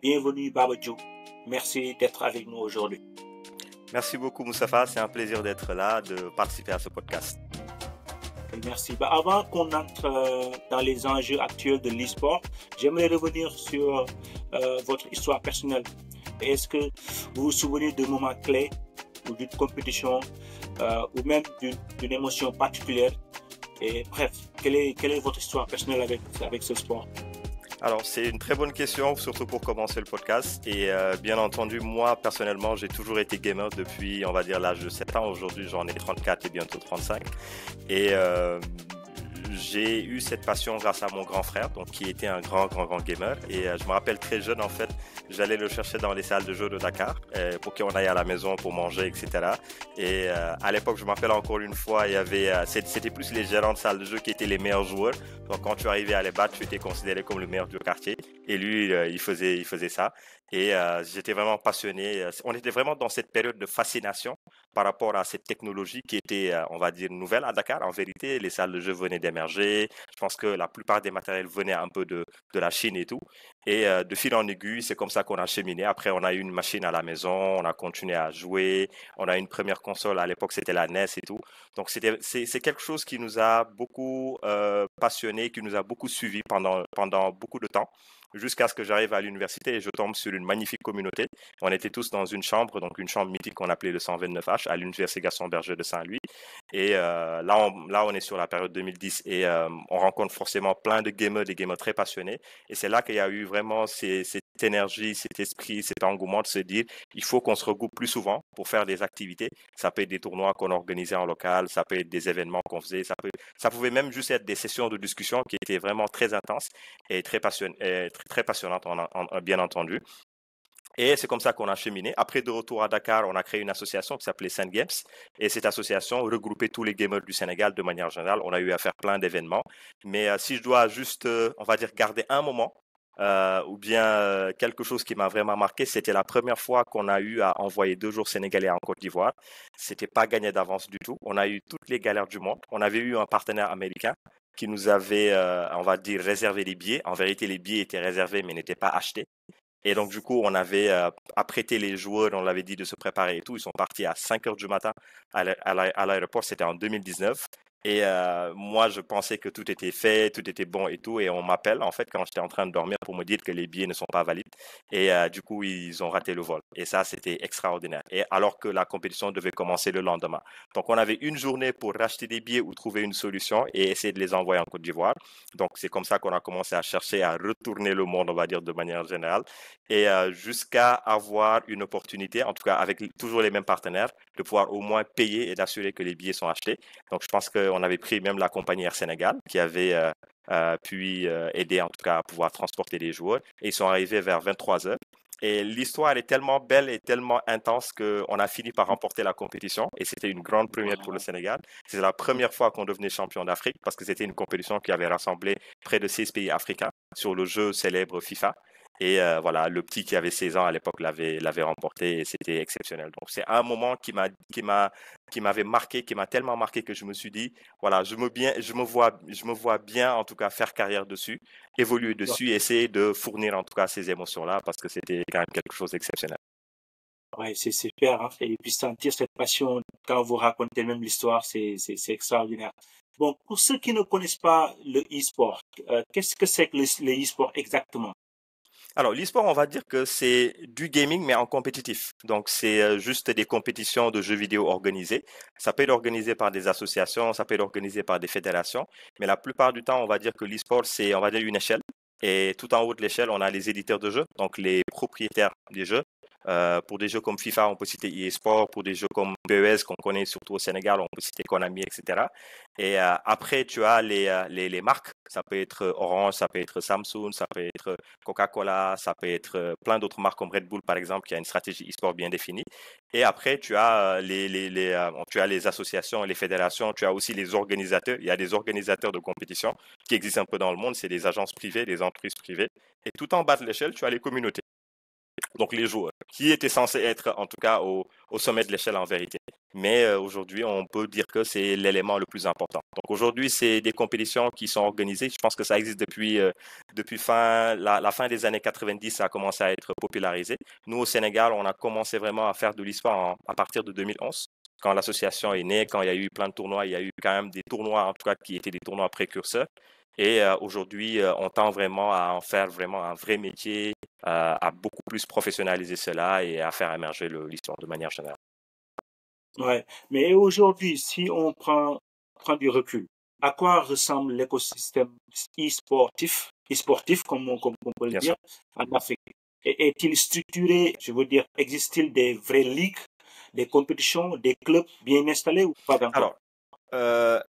Bienvenue Baba Joe. Merci d'être avec nous aujourd'hui. Merci beaucoup Moustapha, c'est un plaisir d'être là, de participer à ce podcast. Merci. Avant qu'on entre dans les enjeux actuels de l'e-sport, j'aimerais revenir sur votre histoire personnelle. Est-ce que vous vous souvenez de moments clés ou d'une compétition ou même d'une émotion particulière? Et bref, quelle est votre histoire personnelle avec ce sport? Alors, c'est une très bonne question, surtout pour commencer le podcast. Et bien entendu, moi, personnellement, j'ai toujours été gamer depuis, on va dire, l'âge de 7 ans. Aujourd'hui, j'en ai 34 et bientôt 35. Et j'ai eu cette passion grâce à mon grand frère, donc qui était un grand gamer. Et je me rappelle très jeune, en fait, j'allais le chercher dans les salles de jeux de Dakar pour qu'on aille à la maison pour manger, etc. Et à l'époque, je me rappelle encore une fois, il y avait, c'était plus les gérants de salles de jeux qui étaient les meilleurs joueurs. Donc quand tu arrivais à les battre, tu étais considéré comme le meilleur du quartier. Et lui, il faisait ça. Et j'étais vraiment passionné. On était vraiment dans cette période de fascination par rapport à cette technologie qui était, on va dire, nouvelle à Dakar. En vérité, les salles de jeux venaient d'émerger. Je pense que la plupart des matériels venaient un peu de la Chine et tout. Et de fil en aiguille, c'est comme ça qu'on a cheminé. Après, on a eu une machine à la maison, on a continué à jouer. On a eu une première console, à l'époque, c'était la NES et tout. Donc, c'est quelque chose qui nous a beaucoup passionnés, qui nous a beaucoup suivis pendant beaucoup de temps, jusqu'à ce que j'arrive à l'université et je tombe sur une magnifique communauté. On était tous dans une chambre, donc une chambre mythique qu'on appelait le 129H à l'université Gaston Berger de Saint-Louis. Et là, on est sur la période 2010 et on rencontre forcément plein de gamers, des gamers très passionnés. Et c'est là qu'il y a eu vraiment cette énergie, cet esprit, cet engouement de se dire il faut qu'on se regroupe plus souvent pour faire des activités. Ça peut être des tournois qu'on organisait en local, ça peut être des événements qu'on faisait, ça pouvait même juste être des sessions de discussion qui étaient vraiment très intenses et très passionnantes, bien entendu. Et c'est comme ça qu'on a cheminé. Après, de retour à Dakar, on a créé une association qui s'appelait Saint Games. Et cette association regroupait tous les gamers du Sénégal de manière générale. On a eu à faire plein d'événements. Mais si je dois juste, on va dire, garder un moment, ou bien quelque chose qui m'a vraiment marqué, c'était la première fois qu'on a eu à envoyer 2 jours sénégalais en Côte d'Ivoire. C'était pas gagné d'avance du tout. On a eu toutes les galères du monde. On avait eu un partenaire américain qui nous avait, on va dire, réservé les billets. En vérité, les billets étaient réservés mais n'étaient pas achetés. Et donc, du coup, on avait apprêté les joueurs, on l'avait dit de se préparer et tout. Ils sont partis à 5 heures du matin à l'aéroport. C'était en 2019. Et moi, je pensais que tout était fait, tout était bon et tout. Et on m'appelle, en fait, quand j'étais en train de dormir pour me dire que les billets ne sont pas valides. Et du coup, ils ont raté le vol. Et ça, c'était extraordinaire. Et alors que la compétition devait commencer le lendemain. Donc, on avait une journée pour racheter des billets ou trouver une solution et essayer de les envoyer en Côte d'Ivoire. Donc, c'est comme ça qu'on a commencé à chercher à retourner le monde, on va dire, de manière générale. Et jusqu'à avoir une opportunité, en tout cas avec toujours les mêmes partenaires, de pouvoir au moins payer et d'assurer que les billets sont achetés. Donc, je pense qu'on avait pris même la compagnie Air Sénégal qui avait pu aider en tout cas à pouvoir transporter les joueurs. Et ils sont arrivés vers 23 heures. Et l'histoire elle est tellement belle et tellement intense qu'on a fini par remporter la compétition. Et c'était une grande première pour le Sénégal. C'était la première fois qu'on devenait champion d'Afrique parce que c'était une compétition qui avait rassemblé près de 16 pays africains sur le jeu célèbre FIFA. Et voilà, le petit qui avait 16 ans à l'époque l'avait remporté et c'était exceptionnel. Donc c'est un moment qui m'avait marqué, qui m'a tellement marqué que je me suis dit voilà, je me vois bien en tout cas faire carrière dessus, évoluer dessus, et essayer de fournir en tout cas ces émotions-là parce que c'était quand même quelque chose d'exceptionnel. Ouais, c'est super, hein. Et puis sentir cette passion quand vous racontez même l'histoire, c'est extraordinaire. Bon, pour ceux qui ne connaissent pas le e-sport, qu'est-ce que c'est que le e-sport exactement? Alors, l'e-sport, on va dire que c'est du gaming, mais en compétitif. Donc, c'est juste des compétitions de jeux vidéo organisées. Ça peut être organisé par des associations, ça peut être organisé par des fédérations, mais la plupart du temps, on va dire que l'e-sport, c'est, on va dire, une échelle. Et tout en haut de l'échelle, on a les éditeurs de jeux, donc les propriétaires des jeux. Pour des jeux comme FIFA, on peut citer EA Sport. Pour des jeux comme PES, qu'on connaît surtout au Sénégal, on peut citer Konami, etc. Et après, tu as les marques. Ça peut être Orange, ça peut être Samsung, ça peut être Coca-Cola, ça peut être plein d'autres marques comme Red Bull, par exemple, qui a une stratégie e-sport bien définie. Et après, tu as tu as les associations et les fédérations. Tu as aussi les organisateurs. Il y a des organisateurs de compétition qui existent un peu dans le monde. C'est des agences privées, des entreprises privées. Et tout en bas de l'échelle, tu as les communautés. donc les joueurs, qui étaient censés être en tout cas au sommet de l'échelle en vérité. Mais aujourd'hui, on peut dire que c'est l'élément le plus important. Donc aujourd'hui, c'est des compétitions qui sont organisées. Je pense que ça existe depuis la fin des années 90, ça a commencé à être popularisé. Nous, au Sénégal, on a commencé vraiment à faire de l'e-sport à partir de 2011. Quand l'association est née, quand il y a eu plein de tournois, il y a eu quand même des tournois, en tout cas, qui étaient des tournois précurseurs. Et aujourd'hui, on tend vraiment à en faire vraiment un vrai métier, à beaucoup plus professionnaliser cela et à faire émerger l'histoire de manière générale. Ouais. Mais aujourd'hui, si on prend du recul, à quoi ressemble l'écosystème e-sportif, comme on peut le Bien sûr. dire, en Afrique? Est-il structuré? Je veux dire, existe-t-il des vraies ligues, des compétitions, des clubs bien installés ou pas encore? Alors,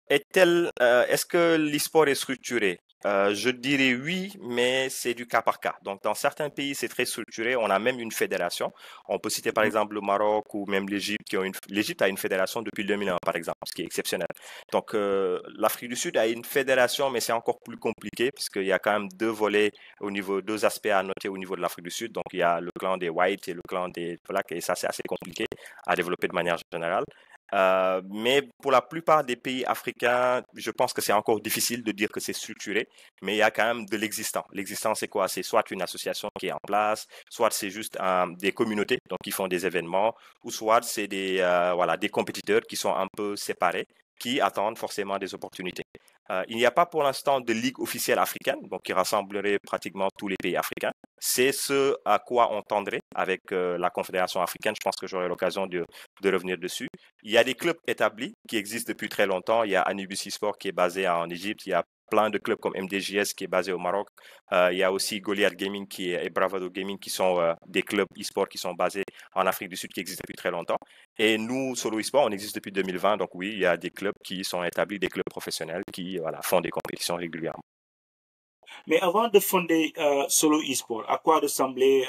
est-ce que l'e-sport est structuré? Je dirais oui, mais c'est du cas par cas. Donc, dans certains pays, c'est très structuré. On a même une fédération. On peut citer par Mhm. exemple le Maroc ou même l'Égypte. L'Égypte a une fédération depuis 2001, par exemple, ce qui est exceptionnel. Donc, l'Afrique du Sud a une fédération, mais c'est encore plus compliqué puisqu'il y a quand même deux aspects à noter au niveau de l'Afrique du Sud. Donc, il y a le clan des Whites et le clan des Blacks, et ça, c'est assez compliqué à développer de manière générale. Mais pour la plupart des pays africains, je pense que c'est encore difficile de dire que c'est structuré, mais il y a quand même de l'existant. L'existant, c'est quoi? C'est soit une association qui est en place, soit c'est juste des communautés donc qui font des événements, ou soit c'est des compétiteurs qui sont un peu séparés, qui attendent forcément des opportunités. Il n'y a pas pour l'instant de ligue officielle africaine, donc qui rassemblerait pratiquement tous les pays africains. C'est ce à quoi on tendrait avec la Confédération africaine. Je pense que j'aurai l'occasion de revenir dessus. Il y a des clubs établis qui existent depuis très longtemps. Il y a Anubis eSport qui est basé en Égypte. Il y a plein de clubs comme MDJS qui est basé au Maroc. Il y a aussi Goliath Gaming et Bravado Gaming qui sont des clubs e-sport qui sont basés en Afrique du Sud qui existent depuis très longtemps. Et nous, Solo eSport, on existe depuis 2020. Donc oui, il y a des clubs qui sont établis, des clubs professionnels qui font des compétitions régulièrement. Mais avant de fonder Solo eSport, à quoi ressemblait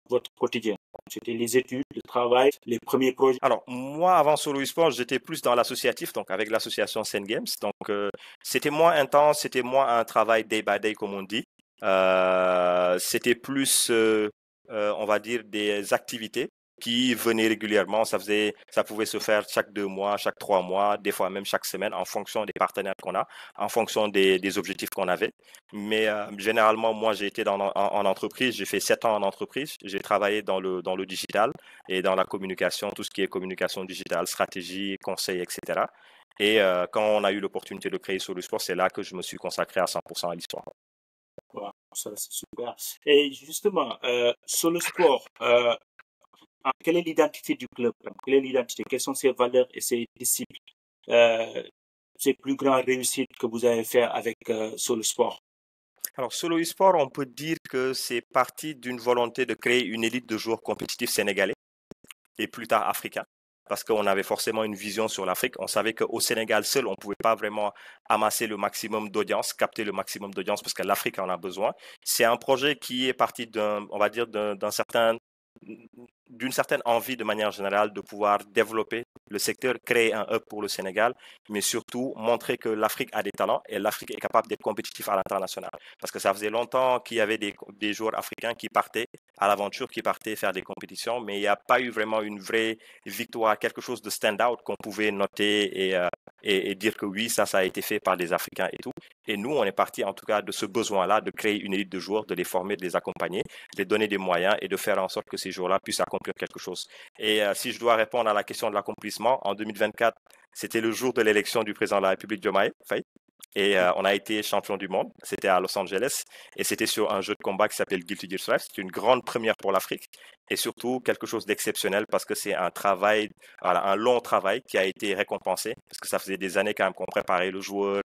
votre quotidien? C'était les études, le travail, les premiers projets. Alors, moi, avant Solo eSport, j'étais plus dans l'associatif, donc avec l'association Sen Games. Donc, c'était moins intense, c'était moins un travail day by day, comme on dit. C'était plus, on va dire, des activités qui venaient régulièrement. Ça pouvait se faire chaque 2 mois, chaque 3 mois, des fois même chaque semaine, en fonction des partenaires qu'on a, en fonction des objectifs qu'on avait. Mais généralement, moi, j'ai été en entreprise. J'ai fait 7 ans en entreprise. J'ai travaillé dans le digital et dans la communication, tout ce qui est communication digitale, stratégie, conseil, etc. Et quand on a eu l'opportunité de créer Solo Sport, c'est là que je me suis consacré à 100% à l'histoire. Voilà, ça, c'est super. Et justement, Solo Sport, quelle est l'identité du club? Quelle est l'identité? Quelles sont ses valeurs et ses disciples? Euh, ces plus grandes réussites que vous avez fait avec Solo Sport? Alors, Solo eSport, on peut dire que c'est parti d'une volonté de créer une élite de joueurs compétitifs sénégalais et plus tard africains. Parce qu'on avait forcément une vision sur l'Afrique. On savait qu'au Sénégal seul, on ne pouvait pas vraiment amasser le maximum d'audience, capter le maximum d'audience, parce que l'Afrique en a besoin. C'est un projet qui est parti on va dire, d'une certaine envie de manière générale de pouvoir développer le secteur, créer un hub pour le Sénégal, mais surtout montrer que l'Afrique a des talents et l'Afrique est capable d'être compétitif à l'international. Parce que ça faisait longtemps qu'il y avait des joueurs africains qui partaient à l'aventure, qui partaient faire des compétitions, mais il n'y a pas eu vraiment une vraie victoire, quelque chose de stand-out qu'on pouvait noter et dire que oui, ça a été fait par des Africains et tout. Et nous, on est parti en tout cas de ce besoin-là de créer une élite de joueurs, de les former, de les accompagner, de les donner des moyens et de faire en sorte que ces joueurs-là puissent accomplir quelque chose. Et si je dois répondre à la question de l'accomplissement, en 2024, c'était le jour de l'élection du président de la République, Diomaye Faye. Et on a été champion du monde. C'était à Los Angeles. Et c'était sur un jeu de combat qui s'appelle Guilty Gear Strive. C'est une grande première pour l'Afrique. Et surtout, quelque chose d'exceptionnel parce que c'est un travail, voilà, un long travail qui a été récompensé. Parce que ça faisait des années quand même qu'on préparait le joueur,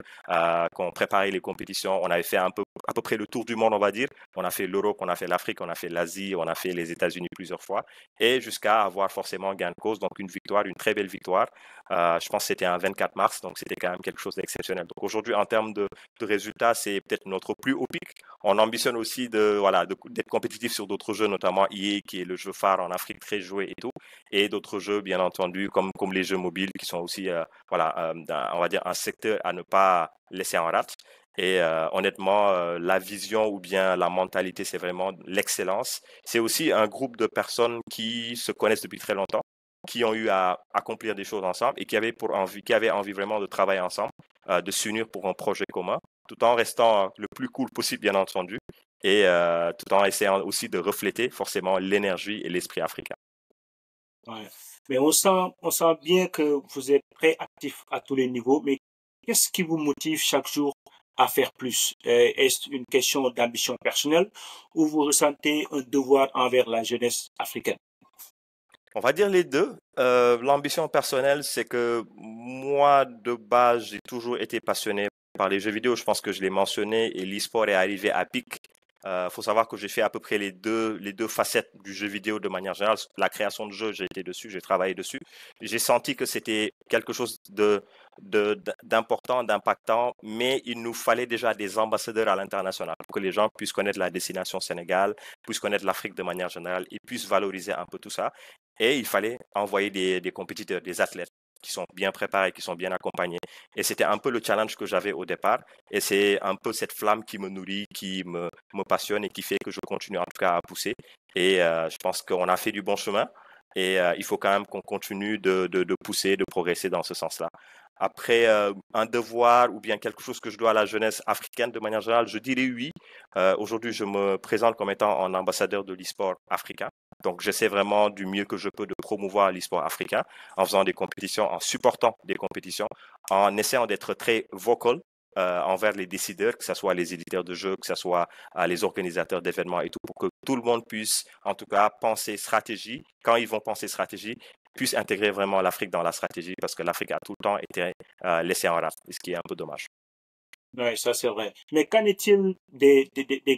qu'on préparait les compétitions. On avait fait à peu près le tour du monde, on va dire. On a fait l'Europe, on a fait l'Afrique, on a fait l'Asie, on a fait les États-Unis plusieurs fois. Et jusqu'à avoir forcément gain de cause. Donc, une victoire, une très belle victoire. Je pense que c'était un 24 mars, donc c'était quand même quelque chose d'exceptionnel. Donc aujourd'hui, en termes de résultats, c'est peut-être notre plus haut pic. On ambitionne aussi d'être compétitif sur d'autres jeux, notamment EA, qui est le jeu phare en Afrique, très joué et tout, et d'autres jeux, bien entendu, comme les jeux mobiles, qui sont aussi, on va dire, un secteur à ne pas laisser en rate. Et honnêtement, la vision ou bien la mentalité, c'est vraiment l'excellence. C'est aussi un groupe de personnes qui se connaissent depuis très longtemps, qui ont eu à accomplir des choses ensemble et qui avaient envie vraiment de travailler ensemble, de s'unir pour un projet commun, tout en restant le plus cool possible, bien entendu, et tout en essayant aussi de refléter forcément l'énergie et l'esprit africain. Ouais. Mais on sent bien que vous êtes très actif à tous les niveaux, mais qu'est-ce qui vous motive chaque jour à faire plus? Est-ce une question d'ambition personnelle ou vous ressentez un devoir envers la jeunesse africaine? On va dire les deux. L'ambition personnelle, c'est que moi, de base, j'ai toujours été passionné par les jeux vidéo. Je pense que je l'ai mentionné et l'e-sport est arrivé à pic. Faut savoir que j'ai fait à peu près les deux facettes du jeu vidéo de manière générale. La création de jeux, j'ai été dessus, j'ai travaillé dessus. J'ai senti que c'était quelque chose d'important, d'impactant, mais il nous fallait déjà des ambassadeurs à l'international pour que les gens puissent connaître la destination Sénégal, puissent connaître l'Afrique de manière générale et puissent valoriser un peu tout ça. Et il fallait envoyer des compétiteurs, des athlètes qui sont bien préparés, qui sont bien accompagnés. Et c'était un peu le challenge que j'avais au départ. Et c'est un peu cette flamme qui me nourrit, me passionne et qui fait que je continue en tout cas à pousser. Et je pense qu'on a fait du bon chemin. Et il faut quand même qu'on continue de pousser, de progresser dans ce sens-là. Après, un devoir ou bien quelque chose que je dois à la jeunesse africaine de manière générale, je dirais oui. Aujourd'hui, je me présente comme étant un ambassadeur de l'e-sport africain. Donc, j'essaie vraiment du mieux que je peux de promouvoir l'e-sport africain en faisant des compétitions, en supportant des compétitions, en essayant d'être très vocal envers les décideurs, que ce soit les éditeurs de jeux, que ce soit les organisateurs d'événements et tout, pour que tout le monde puisse, en tout cas, penser stratégie. Quand ils vont penser stratégie, puissent intégrer vraiment l'Afrique dans la stratégie, parce que l'Afrique a tout le temps été laissée en rade, ce qui est un peu dommage. Oui, ça c'est vrai. Mais qu'en est-il des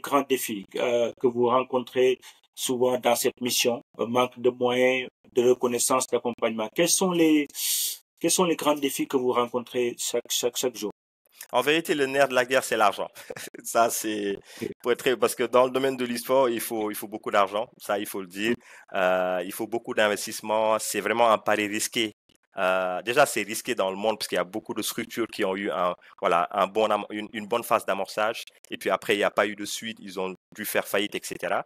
grands défis que vous rencontrez souvent dans cette mission? Manque de moyens, de reconnaissance, d'accompagnement. Quels sont les grands défis que vous rencontrez chaque jour? En vérité, le nerf de la guerre, c'est l'argent. Ça, c'est pour être parce que dans le domaine de l'e-sport, il faut beaucoup d'argent. Ça, il faut le dire. Il faut beaucoup d'investissement. C'est vraiment un pari risqué. Déjà, c'est risqué dans le monde parce qu'il y a beaucoup de structures qui ont eu voilà, une bonne phase d'amorçage. Et puis après, il n'y a pas eu de suite. Ils ont dû faire faillite, etc.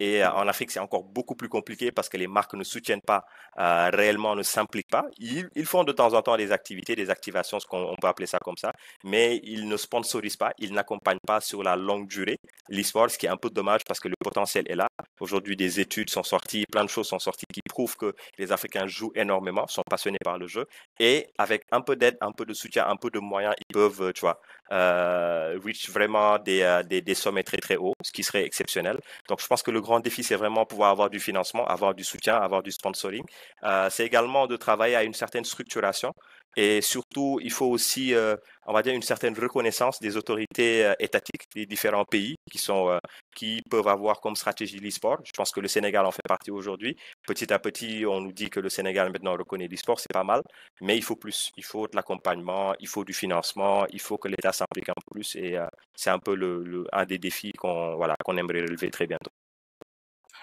Et en Afrique, c'est encore beaucoup plus compliqué parce que les marques ne soutiennent pas réellement, ne s'impliquent pas. Ils font de temps en temps des activités, des activations, ce qu'on on peut appeler ça comme ça, mais ils ne sponsorisent pas, ils n'accompagnent pas sur la longue durée l'e-sport, ce qui est un peu dommage parce que le potentiel est là. Aujourd'hui, des études sont sorties, plein de choses sont sorties qui prouvent que les Africains jouent énormément, sont passionnés par le jeu et avec un peu d'aide, un peu de soutien, un peu de moyens, ils peuvent, tu vois, reach vraiment des sommets très très hauts, ce qui serait exceptionnel. Donc, je pense que le grand défi, c'est vraiment pouvoir avoir du financement, avoir du soutien, avoir du sponsoring. C'est également de travailler à une certaine structuration et surtout, il faut aussi, on va dire, une certaine reconnaissance des autorités étatiques des différents pays qui peuvent avoir comme stratégie l'e-sport. Je pense que le Sénégal en fait partie aujourd'hui. Petit à petit, on nous dit que le Sénégal maintenant reconnaît l'e-sport, c'est pas mal, mais il faut plus. Il faut de l'accompagnement, il faut du financement, il faut que l'État s'implique un peu plus et c'est un peu un des défis qu'on aimerait relever très bientôt.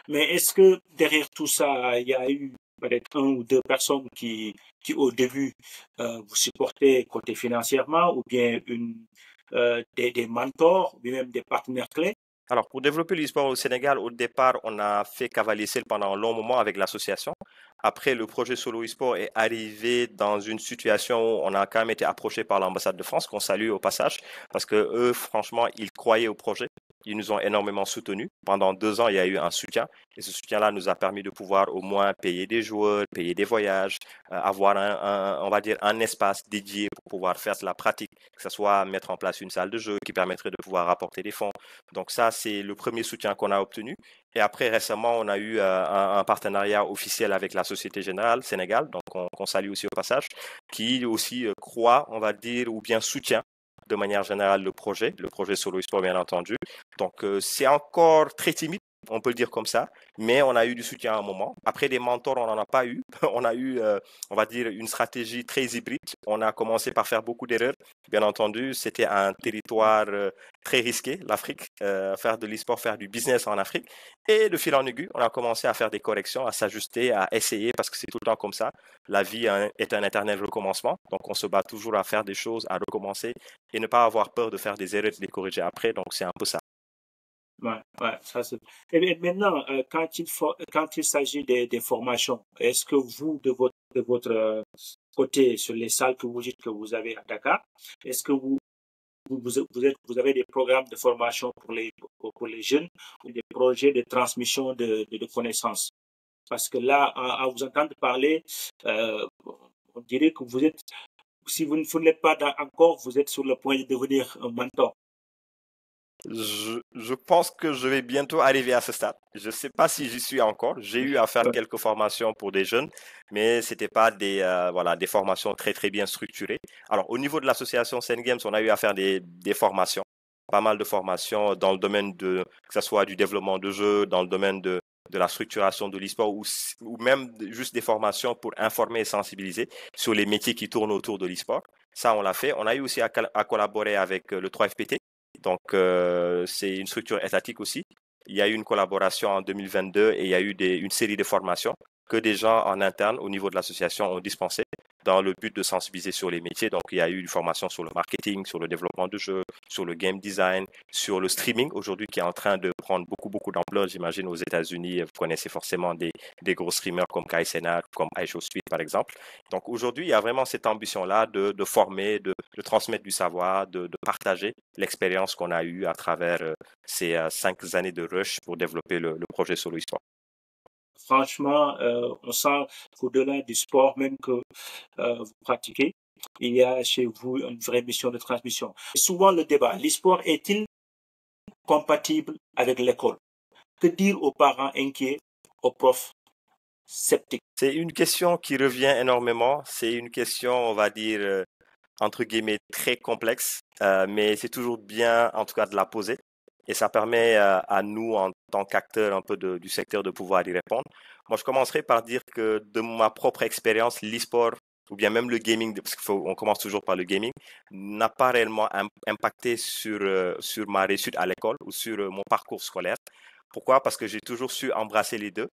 Mais est-ce que derrière tout ça, il y a eu peut-être un ou deux personnes qui au début, vous supportaient côté financièrement ou bien des mentors ou bien même des partenaires clés? Alors, pour développer l'e-sport au Sénégal, au départ, on a fait cavalier seul pendant un long moment avec l'association. Après, le projet Solo e-sport est arrivé dans une situation où on a quand même été approché par l'ambassade de France, qu'on salue au passage, parce que eux, franchement, ils croyaient au projet. Ils nous ont énormément soutenus. Pendant 2 ans, il y a eu un soutien. Et ce soutien-là nous a permis de pouvoir au moins payer des joueurs, payer des voyages, avoir on va dire, un espace dédié pour pouvoir faire de la pratique, que ce soit mettre en place une salle de jeu qui permettrait de pouvoir apporter des fonds. Donc ça, c'est le premier soutien qu'on a obtenu. Et après, récemment, on a eu un partenariat officiel avec la Société Générale Sénégal, donc on salue aussi au passage, qui aussi croit, on va dire, ou bien soutient de manière générale le projet Solo Sport, bien entendu. Donc, c'est encore très timide on peut le dire comme ça, mais on a eu du soutien à un moment. Après, des mentors, on n'en a pas eu. On a eu, on va dire, une stratégie très hybride. On a commencé par faire beaucoup d'erreurs. Bien entendu, c'était un territoire très risqué, l'Afrique, faire de l'e-sport, faire du business en Afrique. Et de fil en aiguille, on a commencé à faire des corrections, à s'ajuster, à essayer, parce que c'est tout le temps comme ça. La vie est un éternel recommencement. Donc, on se bat toujours à faire des choses, à recommencer et ne pas avoir peur de faire des erreurs et de les corriger après. Donc, c'est un peu ça. Ouais, ça c'est. Et maintenant, quand il s'agit des formations, est-ce que vous, de votre côté, sur les salles que vous dites que vous avez à Dakar, est-ce que vous avez des programmes de formation pour les jeunes ou des projets de transmission de connaissances? Parce que là, à vous entendre parler, on dirait que vous êtes, si vous ne l'êtes pas encore, vous êtes sur le point de devenir un mentor. Je pense que je vais bientôt arriver à ce stade. Je ne sais pas si j'y suis encore. J'ai eu à faire Ouais. quelques formations pour des jeunes, mais c'était pas des formations très très bien structurées. Alors au niveau de l'association Sen Games, on a eu à faire des formations, pas mal de formations dans le domaine que ce soit du développement de jeux, dans le domaine de la structuration de l'e-sport ou même juste des formations pour informer et sensibiliser sur les métiers qui tournent autour de l'e-sport. Ça, on l'a fait. On a eu aussi à collaborer avec le 3FPT. Donc, c'est une structure étatique aussi. Il y a eu une collaboration en 2022 et il y a eu une série de formations que des gens en interne au niveau de l'association ont dispensées dans le but de sensibiliser sur les métiers. Donc, il y a eu une formation sur le marketing, sur le développement de jeux, sur le game design, sur le streaming aujourd'hui qui est en train de prendre beaucoup d'ampleur. J'imagine aux États-Unis, vous connaissez forcément des gros streamers comme Kai Cenat, comme iShowSpeed par exemple. Donc, aujourd'hui, il y a vraiment cette ambition-là de former, de transmettre du savoir, de partager l'expérience qu'on a eue à travers ces 5 années de rush pour développer le projet Solo eSport. Franchement, on sent qu'au-delà du sport même que vous pratiquez, il y a chez vous une vraie mission de transmission. Et souvent le débat, l'e-sport est-il compatible avec l'école? Que dire aux parents inquiets, aux profs sceptiques? C'est une question qui revient énormément. C'est une question, on va dire, entre guillemets, très complexe, mais c'est toujours bien, en tout cas, de la poser. Et ça permet à nous, en tant qu'acteurs un peu du secteur, de pouvoir y répondre. Moi, je commencerai par dire que de ma propre expérience, l'e-sport, ou bien même le gaming, parce qu'on commence toujours par le gaming, n'a pas réellement impacté sur ma réussite à l'école ou sur mon parcours scolaire. Pourquoi? Parce que j'ai toujours su embrasser les deux.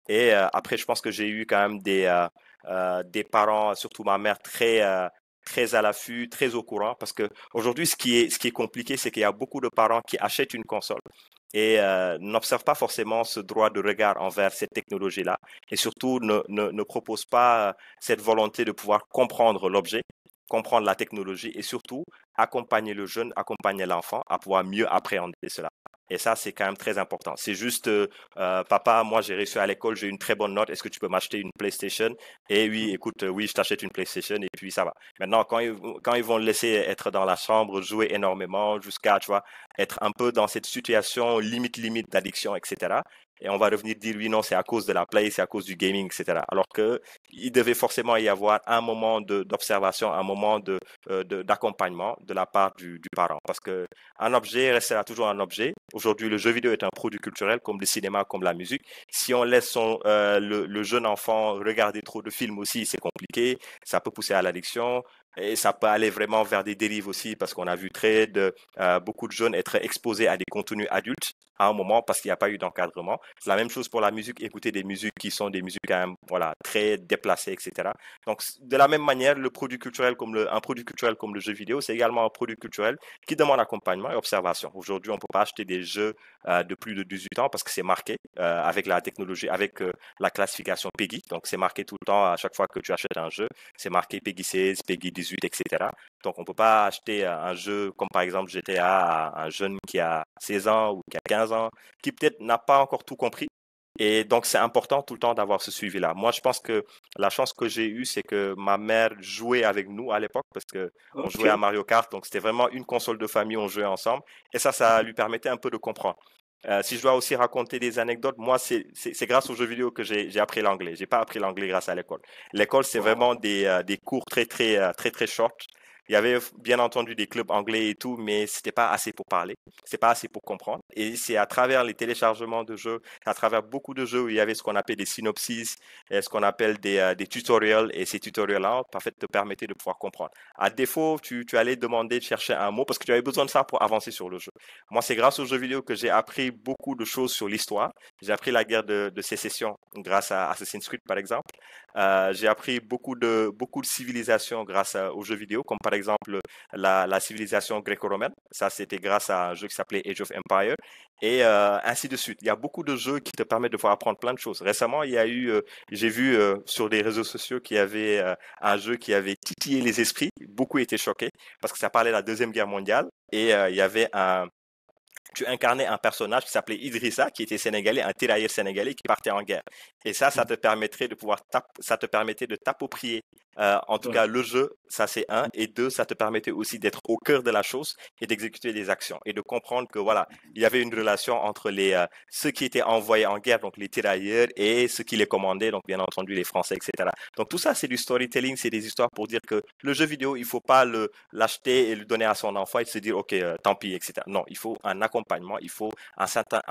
Et après, je pense que j'ai eu quand même des parents, surtout ma mère, très à l'affût, très au courant. Parce que aujourd'hui, ce qui est compliqué, c'est qu'il y a beaucoup de parents qui achètent une console et n'observent pas forcément ce droit de regard envers cette technologie-là. Et surtout, ne proposent pas cette volonté de pouvoir comprendre l'objet, comprendre la technologie et surtout accompagner le jeune, accompagner l'enfant à pouvoir mieux appréhender cela. Et ça, c'est quand même très important. C'est juste, papa, moi j'ai réussi à l'école, j'ai une très bonne note, est-ce que tu peux m'acheter une PlayStation? Et oui, écoute, oui, je t'achète une PlayStation et puis ça va. Maintenant, quand ils vont le laisser être dans la chambre, jouer énormément jusqu'à, tu vois, être un peu dans cette situation limite d'addiction, etc. Et on va revenir dire oui, non, c'est à cause de la play, c'est à cause du gaming, etc. Alors que il devait forcément y avoir un moment d'observation, un moment d'accompagnement de la part du parent. Parce que un objet restera toujours un objet. Aujourd'hui, le jeu vidéo est un produit culturel comme le cinéma, comme la musique. Si on laisse le jeune enfant regarder trop de films aussi, c'est compliqué. Ça peut pousser à l'addiction. Et ça peut aller vraiment vers des dérives aussi parce qu'on a vu beaucoup de jeunes être exposés à des contenus adultes à un moment parce qu'il n'y a pas eu d'encadrement. C'est la même chose pour la musique, écouter des musiques qui sont des musiques quand même, voilà, très déplacées, etc. Donc, de la même manière, un produit culturel comme le jeu vidéo, c'est également un produit culturel qui demande accompagnement et observation. Aujourd'hui, on ne peut pas acheter des jeux de plus de 18 ans parce que c'est marqué avec la technologie, avec la classification PEGI. Donc, c'est marqué tout le temps à chaque fois que tu achètes un jeu. C'est marqué PEGI 16, PEGI 18, etc. Donc, on ne peut pas acheter un jeu comme par exemple GTA à un jeune qui a 16 ans ou qui a 15 ans, qui peut-être n'a pas encore tout compris. Et donc, c'est important tout le temps d'avoir ce suivi-là. Moi, je pense que la chance que j'ai eue, c'est que ma mère jouait avec nous à l'époque parce qu'on jouait à Mario Kart. Donc, c'était vraiment une console de famille, on jouait ensemble. Et ça lui permettait un peu de comprendre. Si je dois aussi raconter des anecdotes, moi, c'est grâce aux jeux vidéo que j'ai appris l'anglais. J'ai pas appris l'anglais grâce à l'école. L'école, c'est vraiment des cours très short. Il y avait bien entendu des clubs anglais et tout, mais c'était pas assez pour parler, c'est pas assez pour comprendre. Et c'est à travers les téléchargements de jeux, à travers beaucoup de jeux où il y avait ce qu'on appelle des synopsis, et ce qu'on appelle des tutorials, et ces tutorials-là, en fait, te permettaient de pouvoir comprendre. À défaut, tu allais demander de chercher un mot parce que tu avais besoin de ça pour avancer sur le jeu. Moi, c'est grâce aux jeux vidéo que j'ai appris beaucoup de choses sur l'histoire. J'ai appris la guerre de sécession grâce à Assassin's Creed, par exemple. J'ai appris beaucoup de civilisations grâce aux jeux vidéo, comme par exemple la civilisation gréco-romaine. Ça, c'était grâce à un jeu qui s'appelait Age of Empire. Et ainsi de suite. Il y a beaucoup de jeux qui te permettent de pouvoir apprendre plein de choses. Récemment, il y a eu, j'ai vu sur les réseaux sociaux qu'il y avait un jeu qui avait titillé les esprits. Beaucoup étaient choqués parce que ça parlait de la Deuxième Guerre mondiale. Et il y avait tu incarnais un personnage qui s'appelait Idrissa, qui était sénégalais, un tirailleur sénégalais qui partait en guerre. Et ça te permettrait de ça te permettait de t'approprier, en tout cas, le jeu, ça c'est un. Et deux, ça te permettait aussi d'être au cœur de la chose et d'exécuter des actions et de comprendre que voilà, il y avait une relation entre ceux qui étaient envoyés en guerre, donc les tirailleurs, et ceux qui les commandaient, donc bien entendu les Français, etc. Donc tout ça, c'est du storytelling, c'est des histoires pour dire que le jeu vidéo, il faut pas l'acheter et le donner à son enfant et se dire, OK, tant pis, etc. Non, il faut un accompagnement, il faut un certain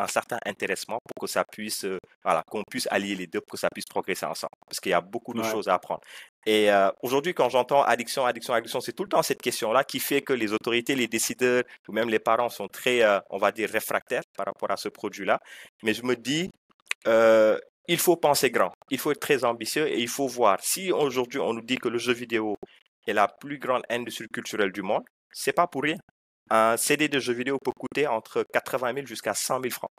intéressement pour que ça puisse, voilà, qu'on puisse allier les deux, pour que ça puisse progresser ensemble. Parce qu'il y a beaucoup de choses à apprendre. Et aujourd'hui, quand j'entends addiction, c'est tout le temps cette question-là qui fait que les autorités, les décideurs ou même les parents sont très, on va dire, réfractaires par rapport à ce produit-là. Mais je me dis, il faut penser grand, il faut être très ambitieux et il faut voir. Si aujourd'hui on nous dit que le jeu vidéo est la plus grande industrie culturelle du monde, c'est pas pour rien. Un CD de jeu vidéo peut coûter entre 80 000 jusqu'à 100 000 francs.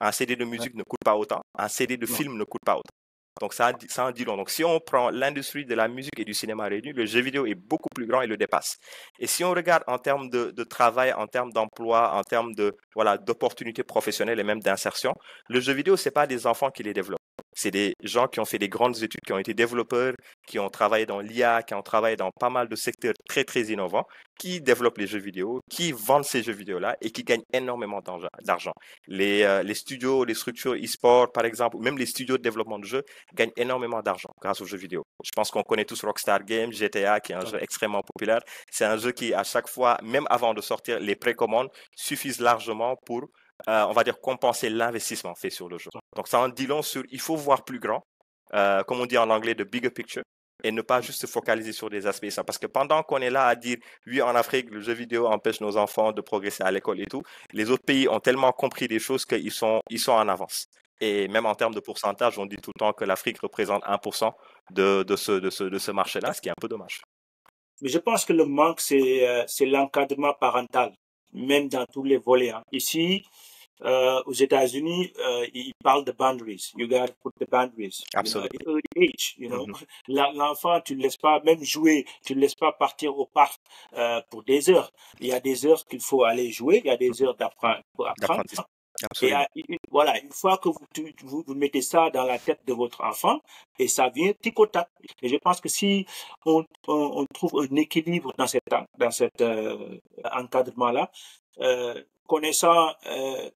Un CD de musique ne coûte pas autant. Un CD de film ne coûte pas autant. Donc, ça en dit long. Donc, si on prend l'industrie de la musique et du cinéma réunis, le jeu vidéo est beaucoup plus grand et le dépasse. Et si on regarde en termes de travail, en termes d'emploi, en termes d'opportunités professionnelles et même d'insertion, le jeu vidéo, c'est pas des enfants qui les développent. C'est des gens qui ont fait des grandes études, qui ont été développeurs, qui ont travaillé dans l'IA, qui ont travaillé dans pas mal de secteurs très, très innovants, qui développent les jeux vidéo, qui vendent ces jeux vidéo-là et qui gagnent énormément d'argent. Les studios, les structures e-sport, par exemple, ou même les studios de développement de jeux gagnent énormément d'argent grâce aux jeux vidéo. Je pense qu'on connaît tous Rockstar Games, GTA, qui est un jeu extrêmement populaire. C'est un jeu qui, à chaque fois, même avant de sortir, les précommandes suffisent largement pour on va dire compenser l'investissement fait sur le jeu. Donc ça en dit long sur, il faut voir plus grand, comme on dit en anglais, the bigger picture, et ne pas juste se focaliser sur des aspects. Ça. Parce que pendant qu'on est là à dire, oui, en Afrique, le jeu vidéo empêche nos enfants de progresser à l'école et tout, les autres pays ont tellement compris des choses qu'ils sont en avance. Et même en termes de pourcentage, on dit tout le temps que l'Afrique représente 1% de ce marché-là, ce qui est un peu dommage. Mais je pense que le manque, c'est l'encadrement parental, même dans tous les volets. Hein. Ici, aux États-Unis, ils parlent de boundaries. You got to put the boundaries. Absolument. You know, at early age, you know. L'enfant, tu ne laisses pas même jouer, tu ne laisses pas partir au parc pour des heures. Il y a des heures qu'il faut aller jouer, il y a des heures pour apprendre. Absolument. Et voilà, une fois que vous mettez ça dans la tête de votre enfant, et ça vient tic au tac. Et je pense que si on trouve un équilibre dans cet encadrement-là, connaissant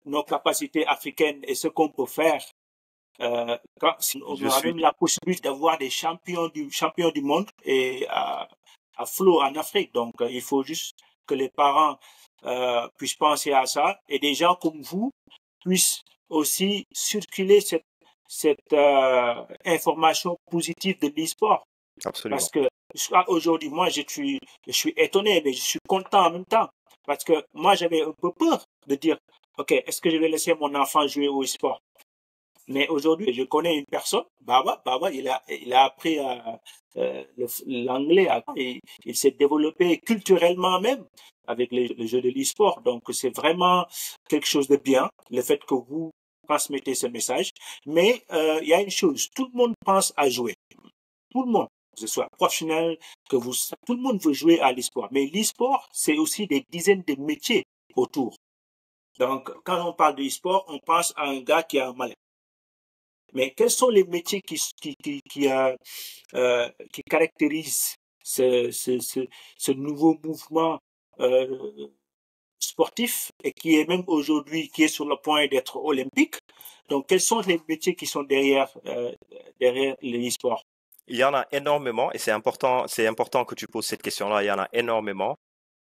nos capacités africaines et ce qu'on peut faire, si on aura même la possibilité d'avoir des champions du monde et à flot en Afrique. Donc, il faut juste que les parents puissent penser à ça et des gens comme vous puissent aussi circuler cette information positive de l'e-sport. Absolument. Parce que aujourd'hui, moi, je suis étonné, mais je suis content en même temps. Parce que moi, j'avais un peu peur de dire, OK, est-ce que je vais laisser mon enfant jouer au sport? Mais aujourd'hui, je connais une personne, Baba, il a appris l'anglais, et il s'est développé culturellement même avec le jeu de l'e-sport. Donc, c'est vraiment quelque chose de bien, le fait que vous transmettez ce message. Mais il y a une chose, tout le monde pense à jouer. Tout le monde, que ce soit professionnel, tout le monde veut jouer à l'e-sport. Mais l'e-sport, c'est aussi des dizaines de métiers autour. Donc, quand on parle de e-sport, on pense à un gars qui a un malin. Mais quels sont les métiers qui caractérisent ce nouveau mouvement sportif et qui est même aujourd'hui qui est sur le point d'être olympique? Donc, quels sont les métiers qui sont derrière l'e-sport? Il y en a énormément et c'est important que tu poses cette question-là. Il y en a énormément.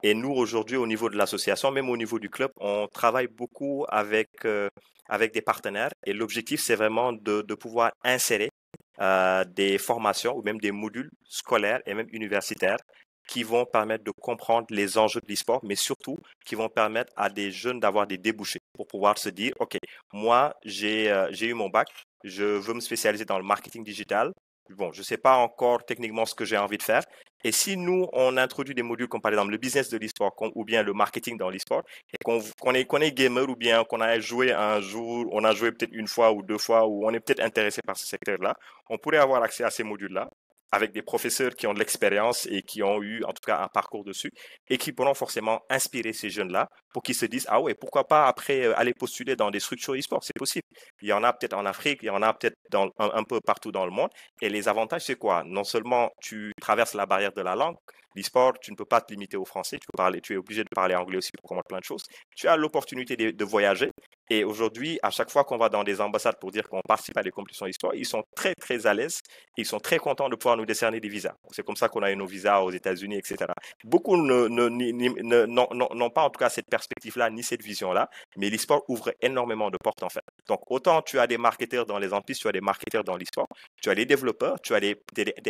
Et nous, aujourd'hui, au niveau de l'association, même au niveau du club, on travaille beaucoup avec des partenaires. Et l'objectif, c'est vraiment de pouvoir insérer des formations ou même des modules scolaires et même universitaires qui vont permettre de comprendre les enjeux de l'e-sport, mais surtout qui vont permettre à des jeunes d'avoir des débouchés pour pouvoir se dire, OK, moi, j'ai eu mon bac, je veux me spécialiser dans le marketing digital. Bon, je ne sais pas encore techniquement ce que j'ai envie de faire. Et si nous, on introduit des modules comme par exemple le business de l'e-sport ou bien le marketing dans l'e-sport, et qu'on est gamer ou bien qu'on a joué un jour, on a joué peut-être une fois ou deux fois, ou on est peut-être intéressé par ce secteur-là, on pourrait avoir accès à ces modules-là avec des professeurs qui ont de l'expérience et qui ont eu en tout cas un parcours dessus et qui pourront forcément inspirer ces jeunes-là pour qu'ils se disent ah ouais, pourquoi pas après aller postuler dans des structures e-sport, c'est possible. Il y en a peut-être en Afrique, il y en a peut-être un peu partout dans le monde. Et les avantages, c'est quoi? Non seulement tu traverses la barrière de la langue, l'e-sport, tu ne peux pas te limiter au français, tu es obligé de parler anglais aussi pour comprendre plein de choses. Tu as l'opportunité de voyager. Et aujourd'hui, à chaque fois qu'on va dans des ambassades pour dire qu'on participe à des compétitions e-sport, ils sont très, très à l'aise. Ils sont très contents de pouvoir nous décerner des visas. C'est comme ça qu'on a eu nos visas aux États-Unis, etc. Beaucoup n'ont pas en tout cas cette perspective-là, ni cette vision-là, mais l'e-sport ouvre énormément de portes en fait. Donc autant tu as des marketeurs dans les entreprises, tu as des marketeurs dans l'e-sport, tu as des développeurs, tu as des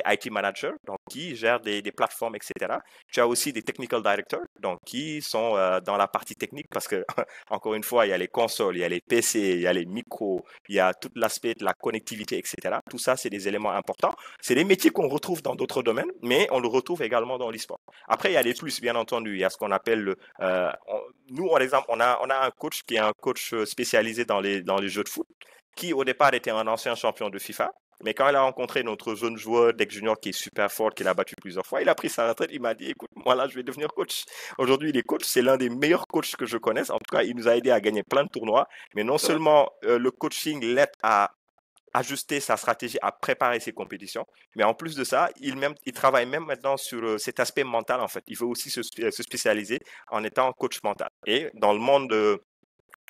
IT managers donc, qui gèrent des plateformes, etc. Tu as aussi des technical directors donc, qui sont dans la partie technique parce que, encore une fois, il y a les consoles, il y a les PC, il y a les micros, il y a tout l'aspect de la connectivité, etc. Tout ça, c'est des éléments importants. C'est des métiers qu'on retrouve dans d'autres domaines, mais on le retrouve également dans l'e-sport. Après, il y a des plus, bien entendu. Il y a ce qu'on appelle nous, par exemple, on a un coach qui est un coach spécialisé dans les jeux de foot, qui au départ était un ancien champion de FIFA. Mais quand il a rencontré notre jeune joueur d'ex junior qui est super fort, qu'il a battu plusieurs fois, il a pris sa retraite. Il m'a dit, écoute, moi là, je vais devenir coach. Aujourd'hui, il est coach. C'est l'un des meilleurs coachs que je connaisse. En tout cas, il nous a aidé à gagner plein de tournois. Mais non seulement le coaching l'aide à ajuster sa stratégie, à préparer ses compétitions. Mais en plus de ça, il travaille même maintenant sur cet aspect mental, en fait. Il veut aussi se spécialiser en étant coach mental. Et dans le monde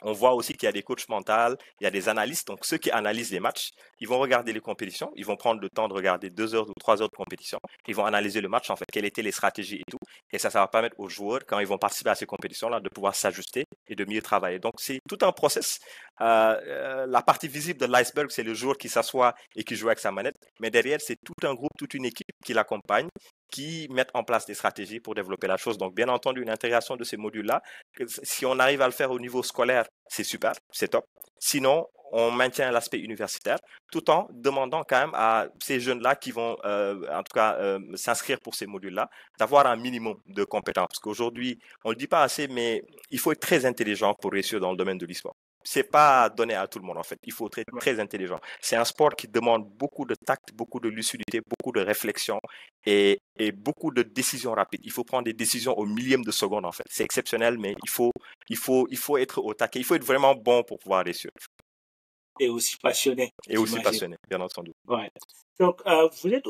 on voit aussi qu'il y a des coachs mentaux, il y a des analystes. Donc, ceux qui analysent les matchs, ils vont regarder les compétitions, ils vont prendre le temps de regarder 2 heures ou 3 heures de compétition. Ils vont analyser le match, en fait, quelles étaient les stratégies et tout. Et ça va permettre aux joueurs, quand ils vont participer à ces compétitions-là, de pouvoir s'ajuster et de mieux travailler. Donc, c'est tout un process. La partie visible de l'iceberg, c'est le joueur qui s'assoit et qui joue avec sa manette. Mais derrière, c'est tout un groupe, toute une équipe qui l'accompagne, qui mettent en place des stratégies pour développer la chose. Donc, bien entendu, une intégration de ces modules-là, si on arrive à le faire au niveau scolaire, c'est super, c'est top. Sinon, on maintient l'aspect universitaire tout en demandant quand même à ces jeunes-là qui vont, en tout cas, s'inscrire pour ces modules-là, d'avoir un minimum de compétences. Parce qu'aujourd'hui, on ne le dit pas assez, mais il faut être très intelligent pour réussir dans le domaine de l'e-sport. C'est pas donné à tout le monde en fait. Il faut être très intelligent. C'est un sport qui demande beaucoup de tact, beaucoup de lucidité, beaucoup de réflexion et beaucoup de décisions rapides. Il faut prendre des décisions au millième de seconde en fait. C'est exceptionnel, mais il faut être au taquet. Il faut être vraiment bon pour pouvoir réussir. Et aussi passionné. Et aussi passionné, bien entendu. Ouais. Donc, vous êtes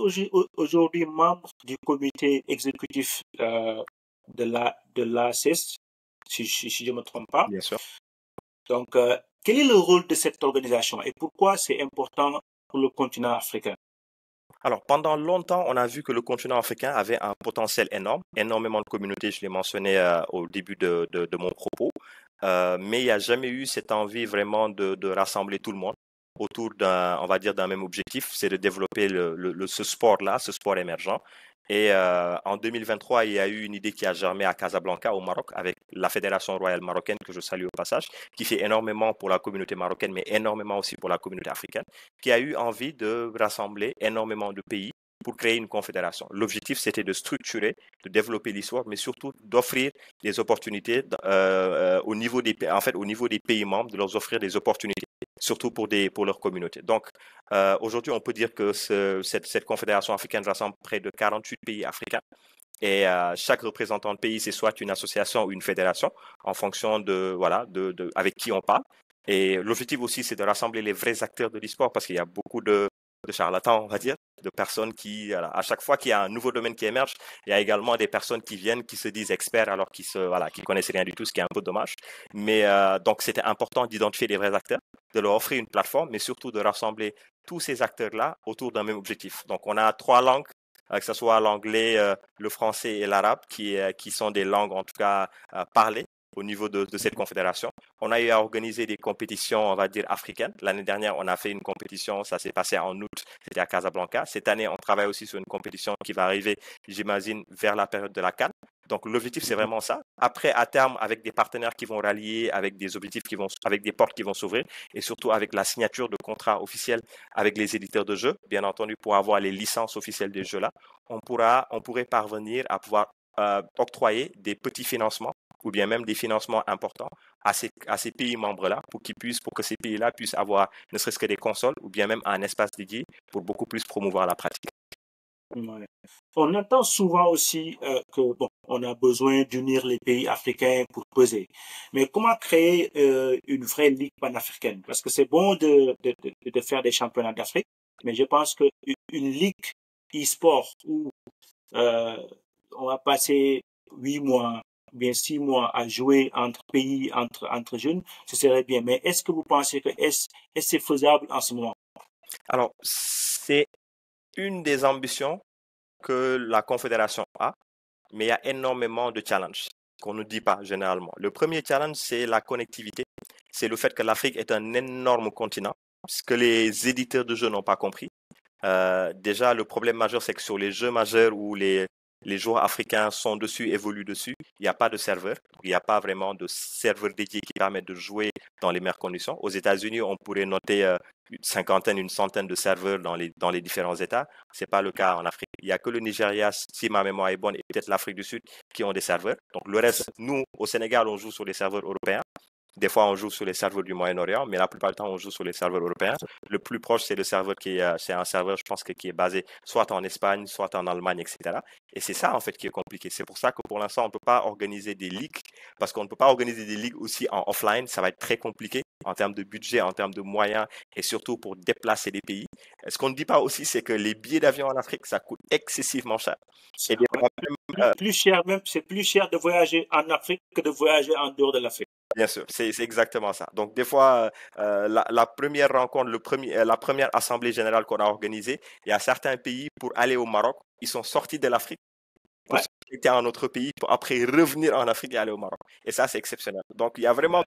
aujourd'hui membre du comité exécutif de l'ACES, si je ne me trompe pas. Bien sûr. Donc, quel est le rôle de cette organisation et pourquoi c'est important pour le continent africain? Alors, pendant longtemps, on a vu que le continent africain avait un potentiel énorme, énormément de communautés, je l'ai mentionné au début de mon propos, mais il n'y a jamais eu cette envie vraiment de rassembler tout le monde autour on va dire, d'un même objectif, c'est de développer ce sport-là, ce sport émergent. Et en 2023, il y a eu une idée qui a germé à Casablanca, au Maroc, avec la Fédération royale marocaine, que je salue au passage, qui fait énormément pour la communauté marocaine, mais énormément aussi pour la communauté africaine, qui a eu envie de rassembler énormément de pays pour créer une confédération. L'objectif, c'était de structurer, de développer l'histoire, mais surtout d'offrir des opportunités au niveau des pays membres, de leur offrir des opportunités, surtout pour leur communauté. Donc, aujourd'hui, on peut dire que cette confédération africaine rassemble près de 48 pays africains. Et chaque représentant de pays, c'est soit une association ou une fédération, en fonction avec qui on parle. Et l'objectif aussi, c'est de rassembler les vrais acteurs de l'e-sport, parce qu'il y a beaucoup de charlatans, on va dire, de personnes qui, voilà, à chaque fois qu'il y a un nouveau domaine qui émerge, il y a également des personnes qui viennent, qui se disent experts alors qu'ils connaissent rien du tout, ce qui est un peu dommage. Mais donc, c'était important d'identifier les vrais acteurs, de leur offrir une plateforme, mais surtout de rassembler tous ces acteurs-là autour d'un même objectif. Donc, on a 3 langues, que ce soit l'anglais, le français et l'arabe, qui sont des langues, en tout cas, parlées au niveau de cette confédération. On a eu à organiser des compétitions, on va dire, africaines. L'année dernière, on a fait une compétition, ça s'est passé en août, c'était à Casablanca. Cette année, on travaille aussi sur une compétition qui va arriver, j'imagine, vers la période de la CAN. Donc, l'objectif, c'est vraiment ça. Après, à terme, avec des partenaires qui vont rallier, avec des objectifs avec des portes qui vont s'ouvrir et surtout avec la signature de contrats officiels avec les éditeurs de jeux, bien entendu, pour avoir les licences officielles des jeux-là, on pourrait parvenir à pouvoir octroyer des petits financements ou bien même des financements importants à ces pays membres-là pour que ces pays-là puissent avoir ne serait-ce que des consoles ou bien même un espace dédié pour beaucoup plus promouvoir la pratique. Ouais. On entend souvent aussi que bon, on a besoin d'unir les pays africains pour peser. Mais comment créer une vraie ligue panafricaine? Parce que c'est bon de faire des championnats d'Afrique, mais je pense que une ligue e-sport où euh, on va passer 8 mois, bien 6 mois à jouer entre pays, entre jeunes, ce serait bien. Mais est-ce que vous pensez que est-ce c'est faisable en ce moment? Alors, c'est une des ambitions que la Confédération a, mais il y a énormément de challenges qu'on ne dit pas généralement. Le premier challenge, c'est la connectivité. C'est le fait que l'Afrique est un énorme continent, ce que les éditeurs de jeux n'ont pas compris. Déjà, le problème majeur, c'est que sur les jeux majeurs où les joueurs africains sont dessus, évoluent dessus, il n'y a pas de serveur. Il n'y a pas vraiment de serveur dédié qui permet de jouer dans les meilleures conditions. Aux États-Unis, on pourrait noter une cinquantaine, une centaine de serveurs dans les différents États. Ce n'est pas le cas en Afrique. Il n'y a que le Nigeria, si ma mémoire est bonne, et peut-être l'Afrique du Sud qui ont des serveurs. Donc le reste, nous, au Sénégal, on joue sur les serveurs européens. Des fois, on joue sur les serveurs du Moyen-Orient, mais la plupart du temps, on joue sur les serveurs européens. Le plus proche, c'est le serveur c'est un serveur, je pense, qui est basé soit en Espagne, soit en Allemagne, etc. Et c'est ça, en fait, qui est compliqué. C'est pour ça que pour l'instant, on ne peut pas organiser des ligues, parce qu'on ne peut pas organiser des ligues aussi en offline. Ça va être très compliqué en termes de budget, en termes de moyens, et surtout pour déplacer les pays. Ce qu'on ne dit pas aussi, c'est que les billets d'avion en Afrique, ça coûte excessivement cher. Et des fois, Plus cher même, c'est plus cher de voyager en Afrique que de voyager en dehors de l'Afrique. bien sûr, c'est exactement ça. Donc, des fois, la première rencontre, la première assemblée générale qu'on a organisée, il y a certains pays, pour aller au Maroc, ils sont sortis de l'Afrique pour se connecter à un autre pays, pour après revenir en Afrique et aller au Maroc. Et ça, c'est exceptionnel. Donc, il y a vraiment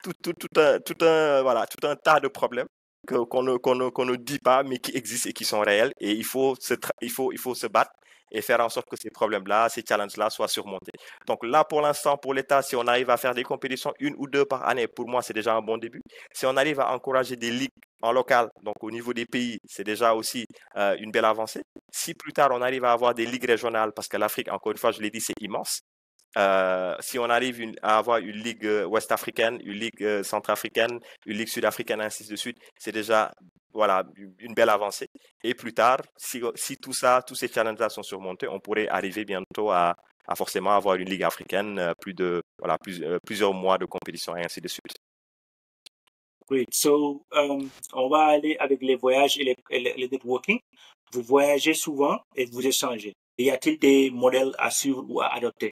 tout un tas de problèmes qu'on ne dit pas, mais qui existent et qui sont réels. Et il faut se battre et faire en sorte que ces problèmes-là, ces challenges-là soient surmontés. Donc là, pour l'instant, pour l'État, si on arrive à faire des compétitions 1 ou 2 par année, pour moi, c'est déjà un bon début. Si on arrive à encourager des ligues en local, donc au niveau des pays, c'est déjà aussi une belle avancée. Si plus tard, on arrive à avoir des ligues régionales, parce que l'Afrique, encore une fois, je l'ai dit, c'est immense. Si on arrive à avoir une ligue ouest-africaine, une ligue centrafricaine, une ligue sud-africaine, ainsi de suite, c'est déjà voilà, une belle avancée. Et plus tard, si tout ça, tous ces challenges-là sont surmontés, on pourrait arriver bientôt à forcément avoir une ligue africaine, plusieurs mois de compétition et ainsi de suite. Great. So, on va aller avec les voyages et les networking. Vous voyagez souvent et vous échangez. Y a-t-il des modèles à suivre ou à adopter?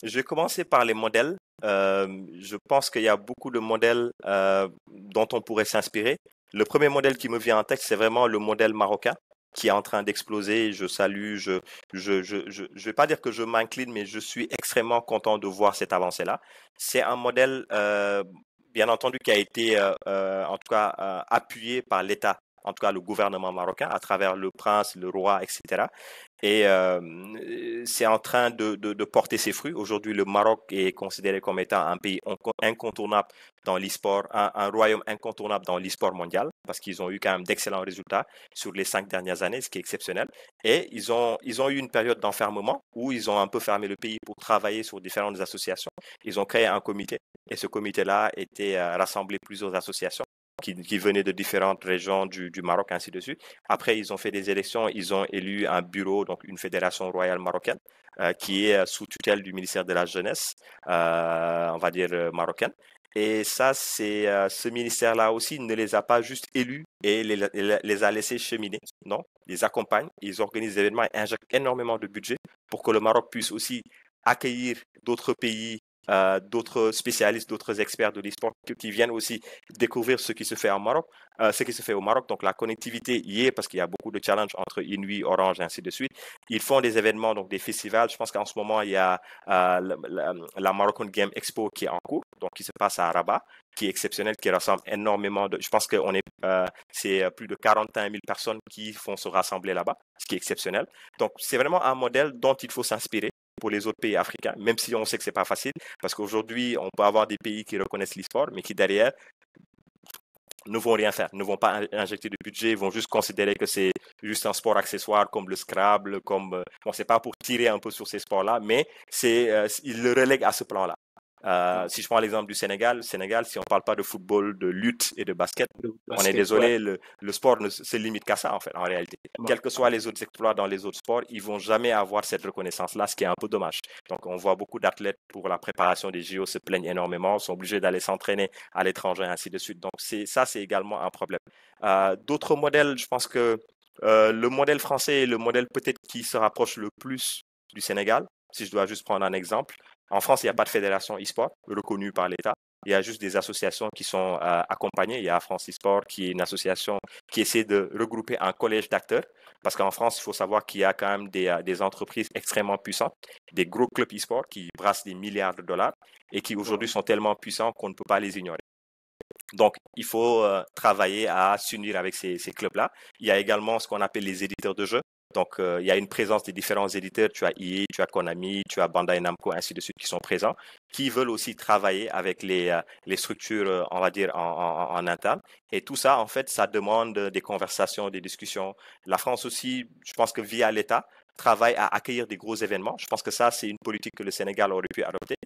Je vais commencer par les modèles. Je pense qu'il y a beaucoup de modèles dont on pourrait s'inspirer. Le premier modèle qui me vient en tête, c'est vraiment le modèle marocain qui est en train d'exploser. Je salue, je vais pas dire que je m'incline, mais je suis extrêmement content de voir cette avancée-là. C'est un modèle, bien entendu, qui a été, en tout cas, appuyé par l'État, en tout cas le gouvernement marocain, à travers le prince, le roi, etc. Et c'est en train de porter ses fruits. Aujourd'hui, le Maroc est considéré comme étant un pays incontournable dans l'e-sport, un royaume incontournable dans l'e-sport mondial, parce qu'ils ont eu quand même d'excellents résultats sur les 5 dernières années, ce qui est exceptionnel. Et ils ont eu une période d'enfermement où ils ont un peu fermé le pays pour travailler sur différentes associations. Ils ont créé un comité, et ce comité-là était rassemblé plusieurs associations qui venaient de différentes régions du Maroc, ainsi de suite. Après, ils ont fait des élections, ils ont élu un bureau, donc une fédération royale marocaine, qui est sous tutelle du ministère de la Jeunesse, on va dire marocaine. Et ça, c'est ce ministère-là aussi ne les a pas juste élus et les a laissés cheminer. Non, ils les accompagnent, ils organisent des événements, ils injectent énormément de budget pour que le Maroc puisse aussi accueillir d'autres pays, d'autres spécialistes, d'autres experts de l'e-sport qui viennent aussi découvrir ce qui se fait en Maroc, ce qui se fait au Maroc. Donc la connectivité y est parce qu'il y a beaucoup de challenges entre Inouï, Orange et ainsi de suite. Ils font des événements, donc des festivals. Je pense qu'en ce moment, il y a la Moroccan Game Expo qui est en cours, donc qui se passe à Rabat, qui est exceptionnel, qui rassemble énormément de. Je pense qu'on est, c'est plus de 41 000 personnes qui vont se rassembler là-bas, ce qui est exceptionnel. Donc c'est vraiment un modèle dont il faut s'inspirer pour les autres pays africains, même si on sait que c'est pas facile, parce qu'aujourd'hui on peut avoir des pays qui reconnaissent l'e-sport, mais qui derrière ne vont rien faire, ne vont pas injecter de budget, vont juste considérer que c'est juste un sport accessoire comme le Scrabble, comme bon, c'est pas pour tirer un peu sur ces sports-là, mais ils le relèguent à ce plan-là. Si je prends l'exemple du Sénégal, si on parle pas de football, de lutte et de basket, on est désolé, le sport ne se limite qu'à ça en fait, en réalité. Quels que soient les autres exploits dans les autres sports, ils vont jamais avoir cette reconnaissance-là, ce qui est un peu dommage. Donc, on voit beaucoup d'athlètes pour la préparation des JO se plaignent énormément, sont obligés d'aller s'entraîner à l'étranger, ainsi de suite. Donc, c'est également un problème. D'autres modèles, je pense que le modèle français est le modèle peut-être qui se rapproche le plus du Sénégal, si je dois juste prendre un exemple. En France, il n'y a pas de fédération e-sport reconnue par l'État. Il y a juste des associations qui sont accompagnées. Il y a France e-sport qui est une association qui essaie de regrouper un collège d'acteurs. Parce qu'en France, il faut savoir qu'il y a quand même des entreprises extrêmement puissantes, des gros clubs e-sport qui brassent des milliards de dollars et qui aujourd'hui sont tellement puissants qu'on ne peut pas les ignorer. Donc, il faut travailler à s'unir avec ces clubs-là. Il y a également ce qu'on appelle les éditeurs de jeux. Donc, il y a une présence des différents éditeurs. Tu as EA, tu as Konami, tu as Bandai Namco, ainsi de suite, qui sont présents, qui veulent aussi travailler avec les structures, on va dire, en interne. Et tout ça, en fait, ça demande des conversations, des discussions. La France aussi, je pense que via l'État, travaille à accueillir des gros événements. Je pense que ça, c'est une politique que le Sénégal aurait pu adopter.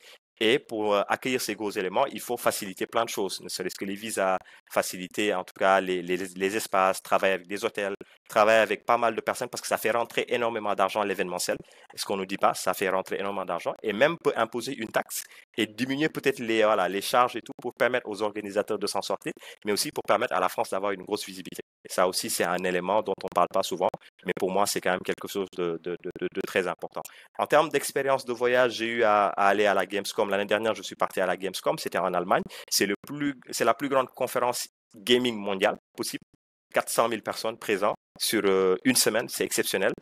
Et pour accueillir ces gros éléments, il faut faciliter plein de choses, ne serait-ce que les visas, faciliter en tout cas les espaces, travailler avec des hôtels, travailler avec pas mal de personnes parce que ça fait rentrer énormément d'argent à l'événementiel. Et ce qu'on ne nous dit pas, ça fait rentrer énormément d'argent et même peut imposer une taxe et diminuer peut-être les charges et tout pour permettre aux organisateurs de s'en sortir, mais aussi pour permettre à la France d'avoir une grosse visibilité. Et ça aussi, c'est un élément dont on ne parle pas souvent, mais pour moi, c'est quand même quelque chose de très important. En termes d'expérience de voyage, j'ai eu à aller à la Gamescom. L'année dernière, je suis parti à la Gamescom, c'était en Allemagne. C'est la plus grande conférence gaming mondiale possible. 400 000 personnes présentes sur une semaine, c'est exceptionnel.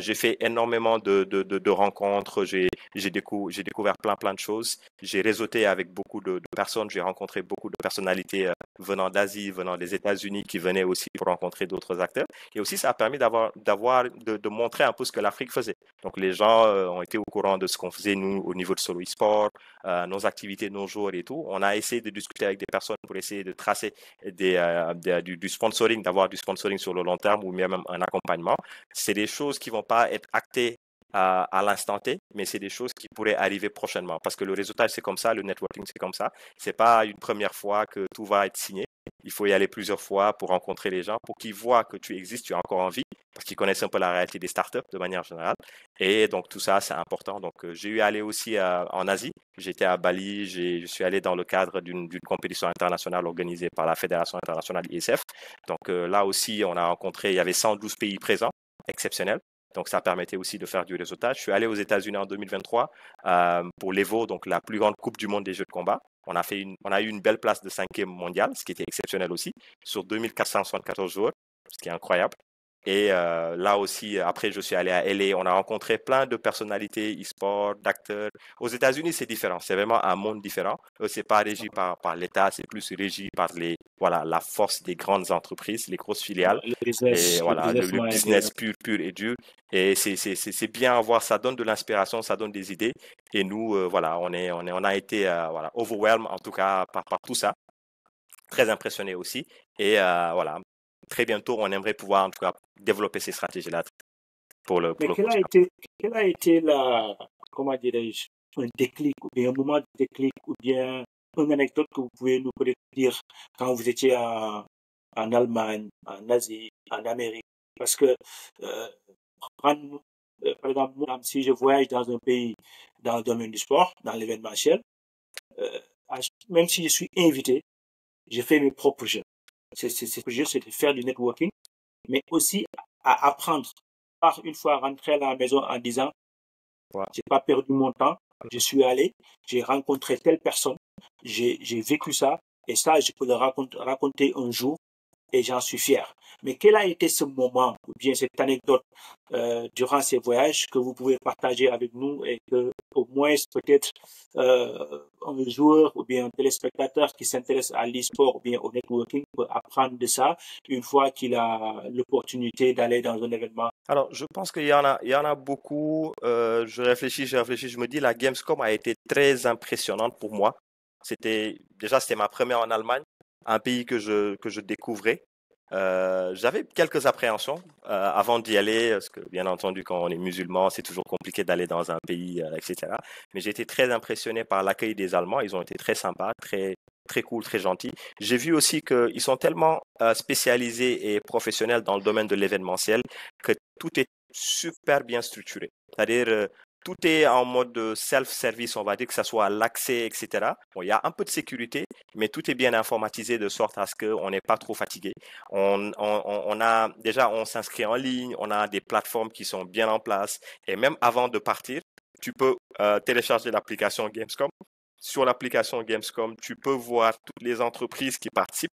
J'ai fait énormément de rencontres, j'ai découvert plein de choses. J'ai réseauté avec beaucoup de personnes, j'ai rencontré beaucoup de personnalités venant d'Asie, venant des États-Unis qui venaient aussi pour rencontrer d'autres acteurs. Et aussi, ça a permis de montrer un peu ce que l'Afrique faisait. Donc, les gens ont été au courant de ce qu'on faisait, nous, au niveau de Solo eSport, nos activités, nos jours et tout. On a essayé de discuter avec des personnes pour essayer de tracer du sponsoring, d'avoir du sponsoring sur le long terme ou même un accompagnement. C'est des choses qui vont pas être actées à l'instant T, mais c'est des choses qui pourraient arriver prochainement parce que le réseautage, c'est comme ça, le networking, c'est comme ça. C'est pas une première fois que tout va être signé. Il faut y aller plusieurs fois pour rencontrer les gens, pour qu'ils voient que tu existes, tu es encore en vie, parce qu'ils connaissent un peu la réalité des startups de manière générale. Et donc, tout ça, c'est important. Donc, j'ai eu à aller aussi en Asie. J'étais à Bali, je suis allé dans le cadre d'une compétition internationale organisée par la Fédération internationale ISF. Donc, là aussi, on a rencontré, il y avait 112 pays présents, exceptionnel. Donc, ça permettait aussi de faire du réseautage. Je suis allé aux États-Unis en 2023 pour l'Evo, donc la plus grande coupe du monde des jeux de combat. On a eu une belle place de 5e mondial, ce qui était exceptionnel aussi, sur 2474 joueurs, ce qui est incroyable. Et là aussi, après, je suis allé à LA. On a rencontré plein de personnalités e-sport, d'acteurs. Aux États-Unis, c'est différent. C'est vraiment un monde différent. C'est pas régi par l'État, c'est plus régi par la force des grandes entreprises, les grosses filiales. Le business pur et dur. Et c'est bien à voir. Ça donne de l'inspiration, ça donne des idées. Et nous, on a été overwhelmed en tout cas par tout ça. Très impressionné aussi. Et très bientôt, on aimerait pouvoir en tout cas développer ces stratégies-là Mais quel a été comment dirais-je, un déclic ou bien un moment de déclic ou bien une anecdote que vous pouvez nous dire quand vous étiez en Allemagne, en Asie, en Amérique? Parce que, par exemple, si je voyage dans un pays dans le domaine du sport, dans l'événementiel, même si je suis invité, je fais mes propres jeux. C'est de faire du networking, mais aussi à apprendre. Pas une fois rentré à la maison en disant, Ouais. j'ai pas perdu mon temps, je suis allé, j'ai rencontré telle personne, j'ai vécu ça, et ça, je peux le raconter un jour, et j'en suis fier. Mais quel a été ce moment, ou bien cette anecdote durant ces voyages que vous pouvez partager avec nous et que au moins peut-être un joueur ou bien un téléspectateur qui s'intéresse à l'e-sport ou bien au networking peut apprendre de ça une fois qu'il a l'opportunité d'aller dans un événement? Alors, je pense il y en a beaucoup. Je réfléchis, je me dis la Gamescom a été très impressionnante pour moi. C'était ma première en Allemagne, un pays que je découvrais. J'avais quelques appréhensions avant d'y aller, parce que bien entendu, quand on est musulman, c'est toujours compliqué d'aller dans un pays, etc. Mais j'ai été très impressionné par l'accueil des Allemands. Ils ont été très sympas, très cool, très gentils. J'ai vu aussi qu'ils sont tellement spécialisés et professionnels dans le domaine de l'événementiel que tout est super bien structuré. C'est-à-dire, tout est en mode self-service, on va dire, que ce soit l'accès, etc. Bon, il y a un peu de sécurité, mais tout est bien informatisé de sorte à ce qu'on n'est pas trop fatigué. On s'inscrit en ligne, on a des plateformes qui sont bien en place. Et même avant de partir, tu peux télécharger l'application Gamescom. Sur l'application Gamescom, tu peux voir toutes les entreprises qui participent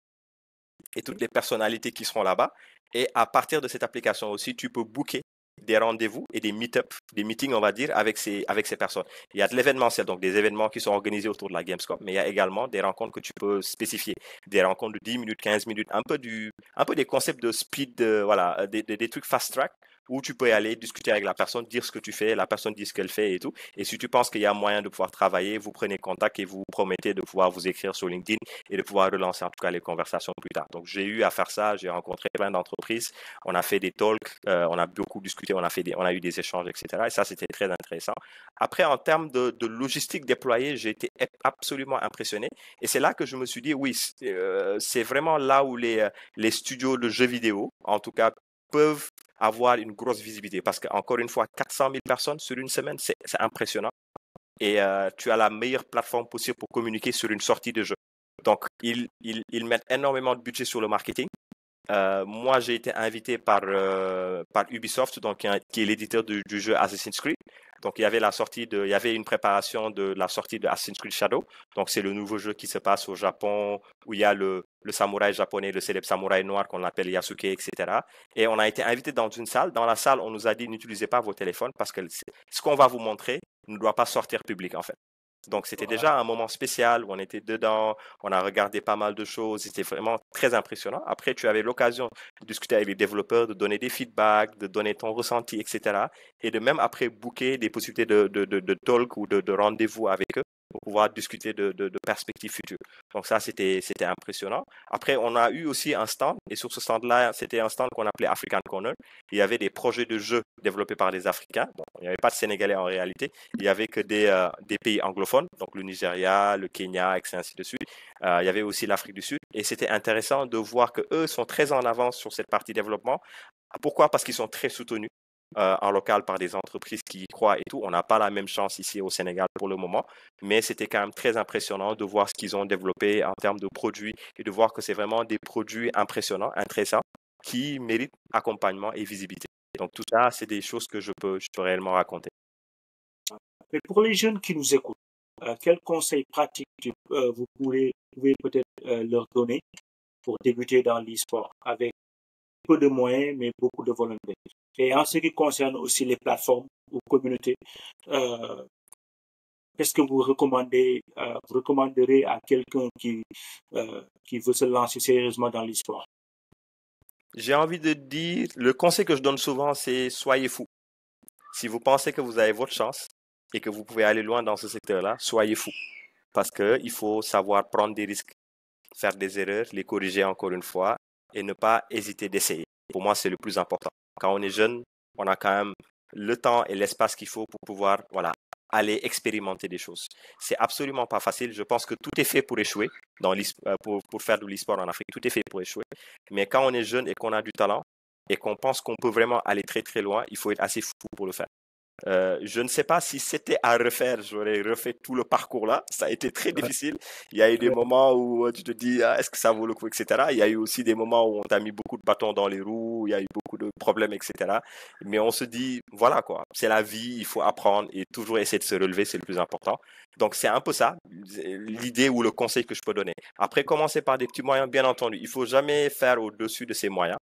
et toutes les personnalités qui seront là-bas. Et à partir de cette application aussi, tu peux booker des rendez-vous et des meet-up, des meetings, on va dire, avec ces personnes. Il y a de l'événementiel, donc des événements qui sont organisés autour de la Gamescom, mais il y a également des rencontres que tu peux spécifier, des rencontres de 10 minutes, 15 minutes, un peu des concepts de speed, voilà, des trucs fast track où tu peux aller discuter avec la personne, dire ce que tu fais, la personne dit ce qu'elle fait et tout. Et si tu penses qu'il y a moyen de pouvoir travailler, vous prenez contact et vous promettez de pouvoir vous écrire sur LinkedIn et de pouvoir relancer en tout cas les conversations plus tard. Donc j'ai eu à faire ça, j'ai rencontré plein d'entreprises, on a fait des talks, on a beaucoup discuté, on a eu des échanges, etc. Et ça, c'était très intéressant. Après, en termes de logistique déployée, j'ai été absolument impressionné. Et c'est là que je me suis dit, oui, c'est vraiment là où les studios de jeux vidéo, en tout cas, peuvent avoir une grosse visibilité. Parce qu'encore une fois, 400 000 personnes sur une semaine, c'est impressionnant. Et tu as la meilleure plateforme possible pour communiquer sur une sortie de jeu. Donc, ils mettent énormément de budget sur le marketing. Moi, j'ai été invité par Ubisoft, donc qui est l'éditeur du jeu Assassin's Creed. Donc, il y avait une préparation de la sortie de Assassin's Creed Shadow. Donc, c'est le nouveau jeu qui se passe au Japon, où il y a le samouraï japonais, le célèbre samouraï noir qu'on appelle Yasuke, etc. Et on a été invité dans une salle. Dans la salle, on nous a dit n'utilisez pas vos téléphones parce que ce qu'on va vous montrer ne doit pas sortir public, en fait. Donc, c'était déjà un moment spécial où on était dedans, on a regardé pas mal de choses, c'était vraiment très impressionnant. Après, tu avais l'occasion de discuter avec les développeurs, de donner des feedbacks, de donner ton ressenti, etc. Et de même après booker des possibilités de talk ou de rendez-vous avec eux pour pouvoir discuter de perspectives futures. Donc ça, c'était impressionnant. Après, on a eu aussi un stand, et sur ce stand-là, c'était un stand qu'on appelait African Corner. Il y avait des projets de jeux développés par des Africains. Bon, il n'y avait pas de Sénégalais en réalité. Il n'y avait que des pays anglophones, donc le Nigeria, le Kenya, et ainsi de suite. Il y avait aussi l'Afrique du Sud. Et c'était intéressant de voir qu'eux sont très en avance sur cette partie développement. Pourquoi? Parce qu'ils sont très soutenus en local par des entreprises qui y croient et tout. On n'a pas la même chance ici au Sénégal pour le moment, mais c'était quand même très impressionnant de voir ce qu'ils ont développé en termes de produits et de voir que c'est vraiment des produits impressionnants, intéressants, qui méritent accompagnement et visibilité. Donc tout ça, c'est des choses que je peux réellement raconter. Mais pour les jeunes qui nous écoutent, quels conseils pratiques vous pouvez peut-être leur donner pour débuter dans l'e-sport avec peu de moyens, mais beaucoup de volonté? Et en ce qui concerne aussi les plateformes ou communautés, qu'est-ce que vous recommanderez à quelqu'un qui veut se lancer sérieusement dans l'e-sport? J'ai envie de dire, le conseil que je donne souvent, c'est soyez fous. Si vous pensez que vous avez votre chance et que vous pouvez aller loin dans ce secteur-là, soyez fous. Parce qu'il faut savoir prendre des risques, faire des erreurs, les corriger encore une fois et ne pas hésiter d'essayer. Pour moi, c'est le plus important. Quand on est jeune, on a quand même le temps et l'espace qu'il faut pour pouvoir aller expérimenter des choses. C'est absolument pas facile. Je pense que tout est fait pour échouer pour faire de l'e-sport en Afrique. Tout est fait pour échouer. Mais quand on est jeune et qu'on a du talent et qu'on pense qu'on peut vraiment aller très très loin, il faut être assez fou pour le faire. Je ne sais pas si c'était à refaire, j'aurais refait tout le parcours là. Ça a été très difficile. Il y a eu des moments où tu te dis, ah, est-ce que ça vaut le coup, etc. Il y a eu aussi des moments où on t'a mis beaucoup de bâtons dans les roues, il y a eu beaucoup de problèmes, etc. Mais on se dit, voilà quoi, c'est la vie, il faut apprendre et toujours essayer de se relever, c'est le plus important. Donc c'est un peu ça, l'idée ou le conseil que je peux donner. Après, commencer par des petits moyens, bien entendu. Il faut jamais faire au-dessus de ses moyens.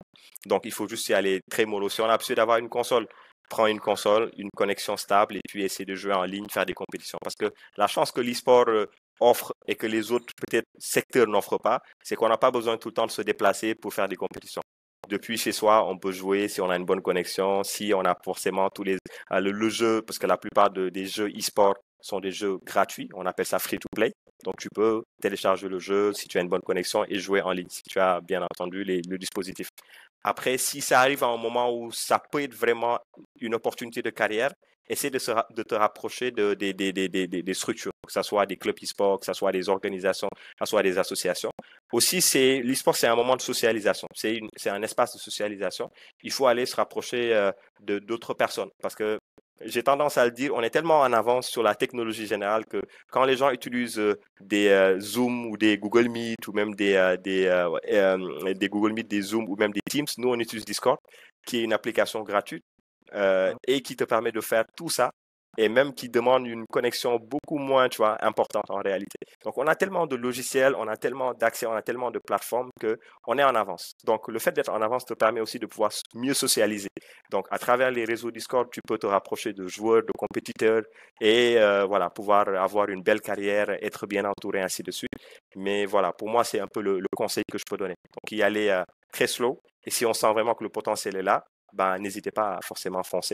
Donc il faut juste y aller très mollo. Si on a besoin d'avoir une console, prends une console, une connexion stable et puis essayer de jouer en ligne, faire des compétitions. Parce que la chance que l'e-sport offre et que les autres peut-être secteurs n'offrent pas, c'est qu'on n'a pas besoin tout le temps de se déplacer pour faire des compétitions. Depuis chez soi, on peut jouer si on a une bonne connexion, si on a forcément tous les le jeu, parce que la plupart des jeux e-sport sont des jeux gratuits, on appelle ça free to play. Donc tu peux télécharger le jeu si tu as une bonne connexion et jouer en ligne, si tu as bien entendu le dispositif. Après, si ça arrive à un moment où ça peut être vraiment une opportunité de carrière, essaie de te rapprocher des structures, que ce soit des clubs e-sport, que ce soit des organisations, que ce soit des associations. Aussi, l'e-sport, c'est un moment de socialisation. C'est un espace de socialisation. Il faut aller se rapprocher de d'autres personnes parce que j'ai tendance à le dire, on est tellement en avance sur la technologie générale que quand les gens utilisent des Zoom ou des Google Meet ou même des Google Meet, des Zoom ou même des Teams, nous on utilise Discord, qui est une application gratuite et qui te permet de faire tout ça et même qui demande une connexion beaucoup moins, tu vois, importante en réalité. Donc, on a tellement de logiciels, on a tellement d'accès, on a tellement de plateformes que on est en avance. Donc, le fait d'être en avance te permet aussi de pouvoir mieux socialiser. Donc, à travers les réseaux Discord, tu peux te rapprocher de joueurs, de compétiteurs et voilà, pouvoir avoir une belle carrière, être bien entouré, ainsi de suite. Mais voilà, pour moi, c'est un peu le conseil que je peux donner. Donc, y aller très slow. Et si on sent vraiment que le potentiel est là, ben, n'hésitez pas à forcément foncer.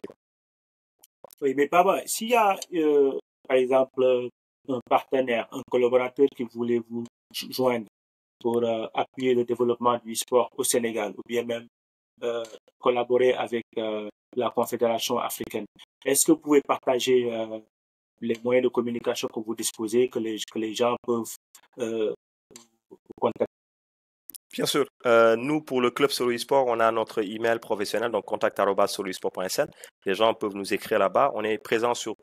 Oui, mais pas mal. S'il y a, par exemple, un partenaire, un collaborateur qui voulait vous joindre pour appuyer le développement du sport au Sénégal ou bien même euh, collaborer avec la Confédération africaine, est-ce que vous pouvez partager les moyens de communication que vous disposez, que les gens peuvent vous contacter? Bien sûr. Nous, pour le club Solo eSport, on a notre email professionnel, donc contact@soloesport.sn. Les gens peuvent nous écrire là-bas. On est présent sur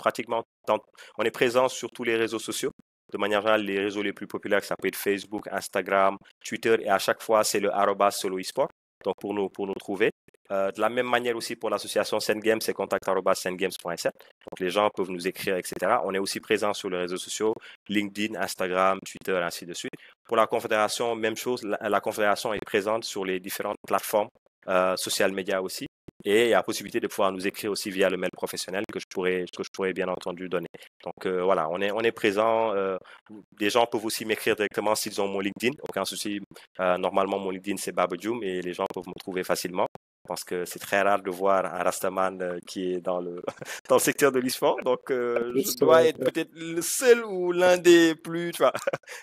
on est présent sur tous les réseaux sociaux. De manière générale, les réseaux les plus populaires, ça peut être Facebook, Instagram, Twitter, et à chaque fois, c'est le @Solo eSport. Donc, pour nous trouver. De la même manière aussi pour l'association SenGames, c'est contact@sengames.sn. Donc, les gens peuvent nous écrire, etc. On est aussi présent sur les réseaux sociaux, LinkedIn, Instagram, Twitter, ainsi de suite. Pour la Confédération, même chose. La Confédération est présente sur les différentes plateformes social médias aussi. Et il y a la possibilité de pouvoir nous écrire aussi via le mail professionnel que je pourrais bien entendu donner. Donc voilà, on est présent. Des gens peuvent aussi m'écrire directement s'ils ont mon LinkedIn. Aucun souci. Normalement, mon LinkedIn, c'est Babajoum et les gens peuvent me trouver facilement. Parce que c'est très rare de voir un Rastaman qui est dans dans le secteur de l'e-sport. Donc, je dois être peut-être le seul ou l'un des plus, tu vois,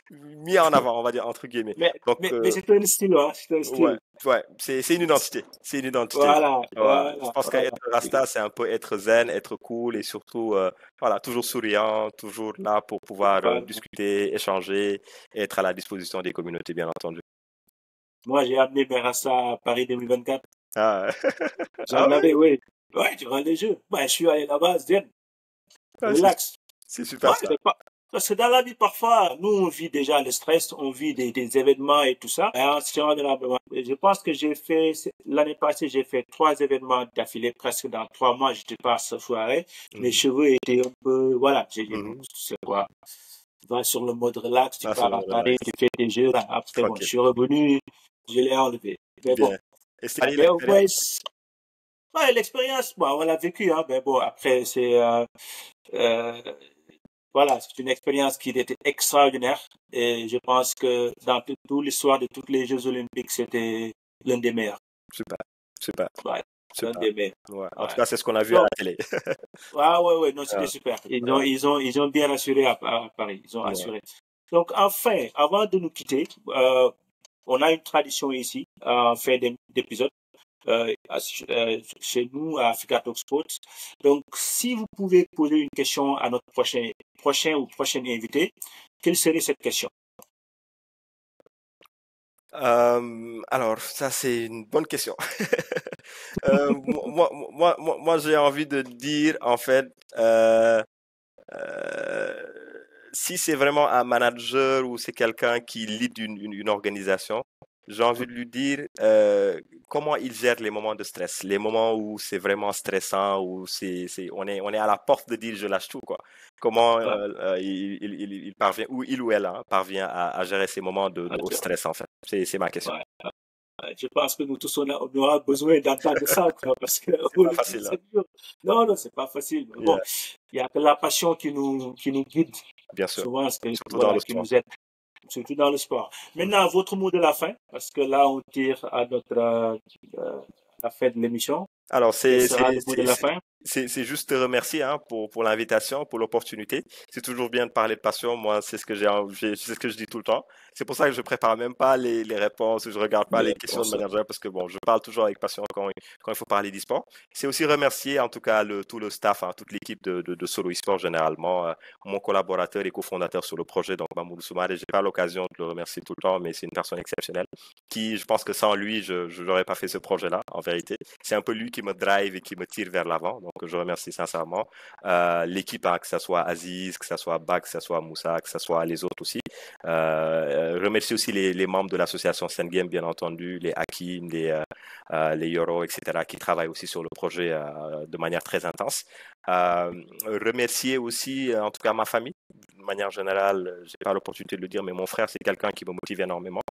mis en avant, on va dire, entre guillemets. Donc, Mais c'est un style, hein, c'est un ouais, style. ouais, c'est une identité. C'est une identité. Voilà, Ouais, je voilà, pense voilà. qu'être Rasta, c'est un peu être zen, être cool et surtout, voilà, toujours souriant, toujours là pour pouvoir Voilà. discuter, échanger, et être à la disposition des communautés, bien entendu. Moi, j'ai amené mes Rasta à Paris 2024. Ah, ah J'en avais, ouais, oui. Ouais, durant les Jeux. Bah, je suis allé là-bas, zen, ah, relax. c'est super Ouais, ça. mais parce que dans la vie, parfois, nous, on vit déjà le stress, on vit des événements et tout ça. Et en se rendant là-bas, je pense que l'année passée, j'ai fait 3 événements d'affilée, presque dans 3 mois, j'étais pas à ce soirée. Mes Mhm. cheveux étaient un peu, voilà, j'ai dit, bon, Mhm. tu sais quoi, tu vas sur le mode relax, tu Ah, ça pars me à Paris, relax. tu fais tes jeux, là. Après, bon, je Tranquille. suis revenu, je l'ai enlevé. Mais bon, Bien. Et c'était mais au moins, l'expérience? ouais, l'expérience, bon, on l'a vécu, hein, mais bon, après, euh, voilà, c'est une expérience qui était extraordinaire et je pense que dans toute l'histoire de tous les Jeux Olympiques, c'était l'un des meilleurs. Super, super, Ouais, l'un super. des meilleurs. Ouais. En tout Ouais. cas, c'est ce qu'on a vu à Donc, la télé. ouais, non, c'était Ah, super. ah, Ils ont bien assuré à Paris. Ils ont ouais. assuré. Donc, enfin, avant de nous quitter, on a une tradition ici, en fin d'épisode, chez nous, à Africa Talk Sports. Donc, si vous pouvez poser une question à notre prochain ou prochaine invité, quelle serait cette question? Alors, ça, c'est une bonne question. Moi, j'ai envie de dire, en fait, euh, si c'est vraiment un manager ou c'est quelqu'un qui lead une organisation, j'ai envie de lui dire comment il gère les moments de stress, les moments où c'est vraiment stressant, où on est à la porte de dire je lâche tout, quoi. Comment Ouais. il parvient, ou il ou elle hein, parvient à gérer ces moments de haut stress, en fait. C'est ma question. Ouais. Je pense que nous tous, on aura besoin d'entendre ça, quoi, parce que C'est pas facile, hein. c'est dur. Non, non, c'est pas facile. Mais bon, Yeah, il y a que la passion qui nous guide bien sûr. souvent, Surtout dans voilà, le qui sport. nous aide, surtout dans le sport. Mm. Maintenant, votre mot de la fin, parce que là, on tire à la fin de l'émission. Alors, Quel sera le mot de la fin? c'est juste te remercier hein, pour l'invitation, pour l'opportunité. C'est toujours bien de parler de passion. Moi, c'est ce que c'est ce que je dis tout le temps. C'est pour ça que je prépare même pas les réponses, je regarde pas Les les questions de réponses. manager parce que bon, je parle toujours avec passion quand il faut parler d'e-sport. C'est aussi remercier en tout cas tout le staff, hein, toute l'équipe de Solo eSport généralement, mon collaborateur et cofondateur sur le projet, donc Mamoudou Soumaré. J'ai pas l'occasion de le remercier tout le temps, mais c'est une personne exceptionnelle qui, je pense que sans lui, je n'aurais pas fait ce projet-là, en vérité. C'est un peu lui qui me drive et qui me tire vers l'avant. Donc, je remercie sincèrement l'équipe, hein, que ce soit Aziz, que ce soit Bak, que ce soit Moussa, que ce soit les autres aussi. Remercie aussi les membres de l'association Sengame, bien entendu, les Hakim, les Yoro, etc., qui travaillent aussi sur le projet de manière très intense. Remercier aussi, en tout cas, ma famille. De manière générale, j'ai pas l'opportunité de le dire, mais mon frère, c'est quelqu'un qui me motive énormément.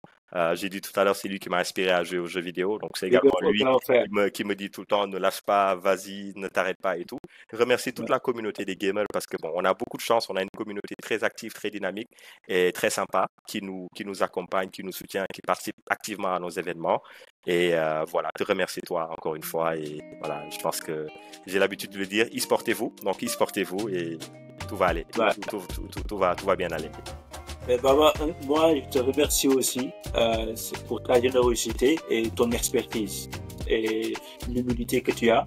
J'ai dit tout à l'heure, c'est lui qui m'a inspiré à jouer aux jeux vidéo. Donc, c'est Les également autres lui grands frères. qui me dit tout le temps, ne lâche pas, vas-y, ne t'arrête pas et tout. Remercier toute Ouais. la communauté des gamers parce que bon, on a beaucoup de chance, on a une communauté très active, très dynamique et très sympa qui nous accompagne, qui nous soutient, qui participe activement à nos événements. Et voilà, te remercier toi encore une fois. Et voilà, je pense que j'ai l'habitude de le dire, e-sportez-vous. Donc, e-sportez-vous et tout va aller. Ouais. Tout va bien aller. Mais Baba, moi, je te remercie aussi pour ta générosité et ton expertise et l'humilité que tu as.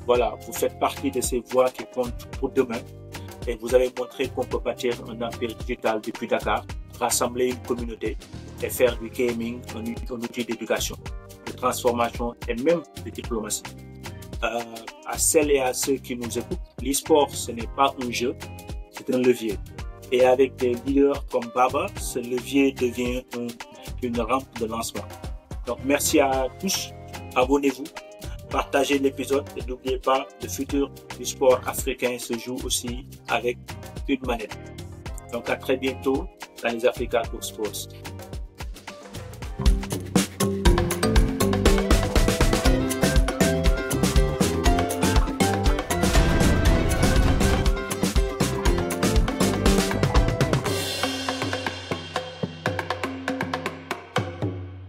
Voilà, vous faites partie de ces voix qui comptent pour demain et vous avez montré qu'on peut bâtir un empire digital depuis Dakar, rassembler une communauté et faire du gaming un outil d'éducation, de transformation et même de diplomatie. À celles et à ceux qui nous écoutent, l'e-sport, ce n'est pas un jeu, c'est un levier. Et avec des leaders comme Baba, ce levier devient une rampe de lancement. Donc merci à tous, abonnez-vous, partagez l'épisode et n'oubliez pas, le futur du sport africain se joue aussi avec une manette. Donc à très bientôt dans les Africa Talk Sports.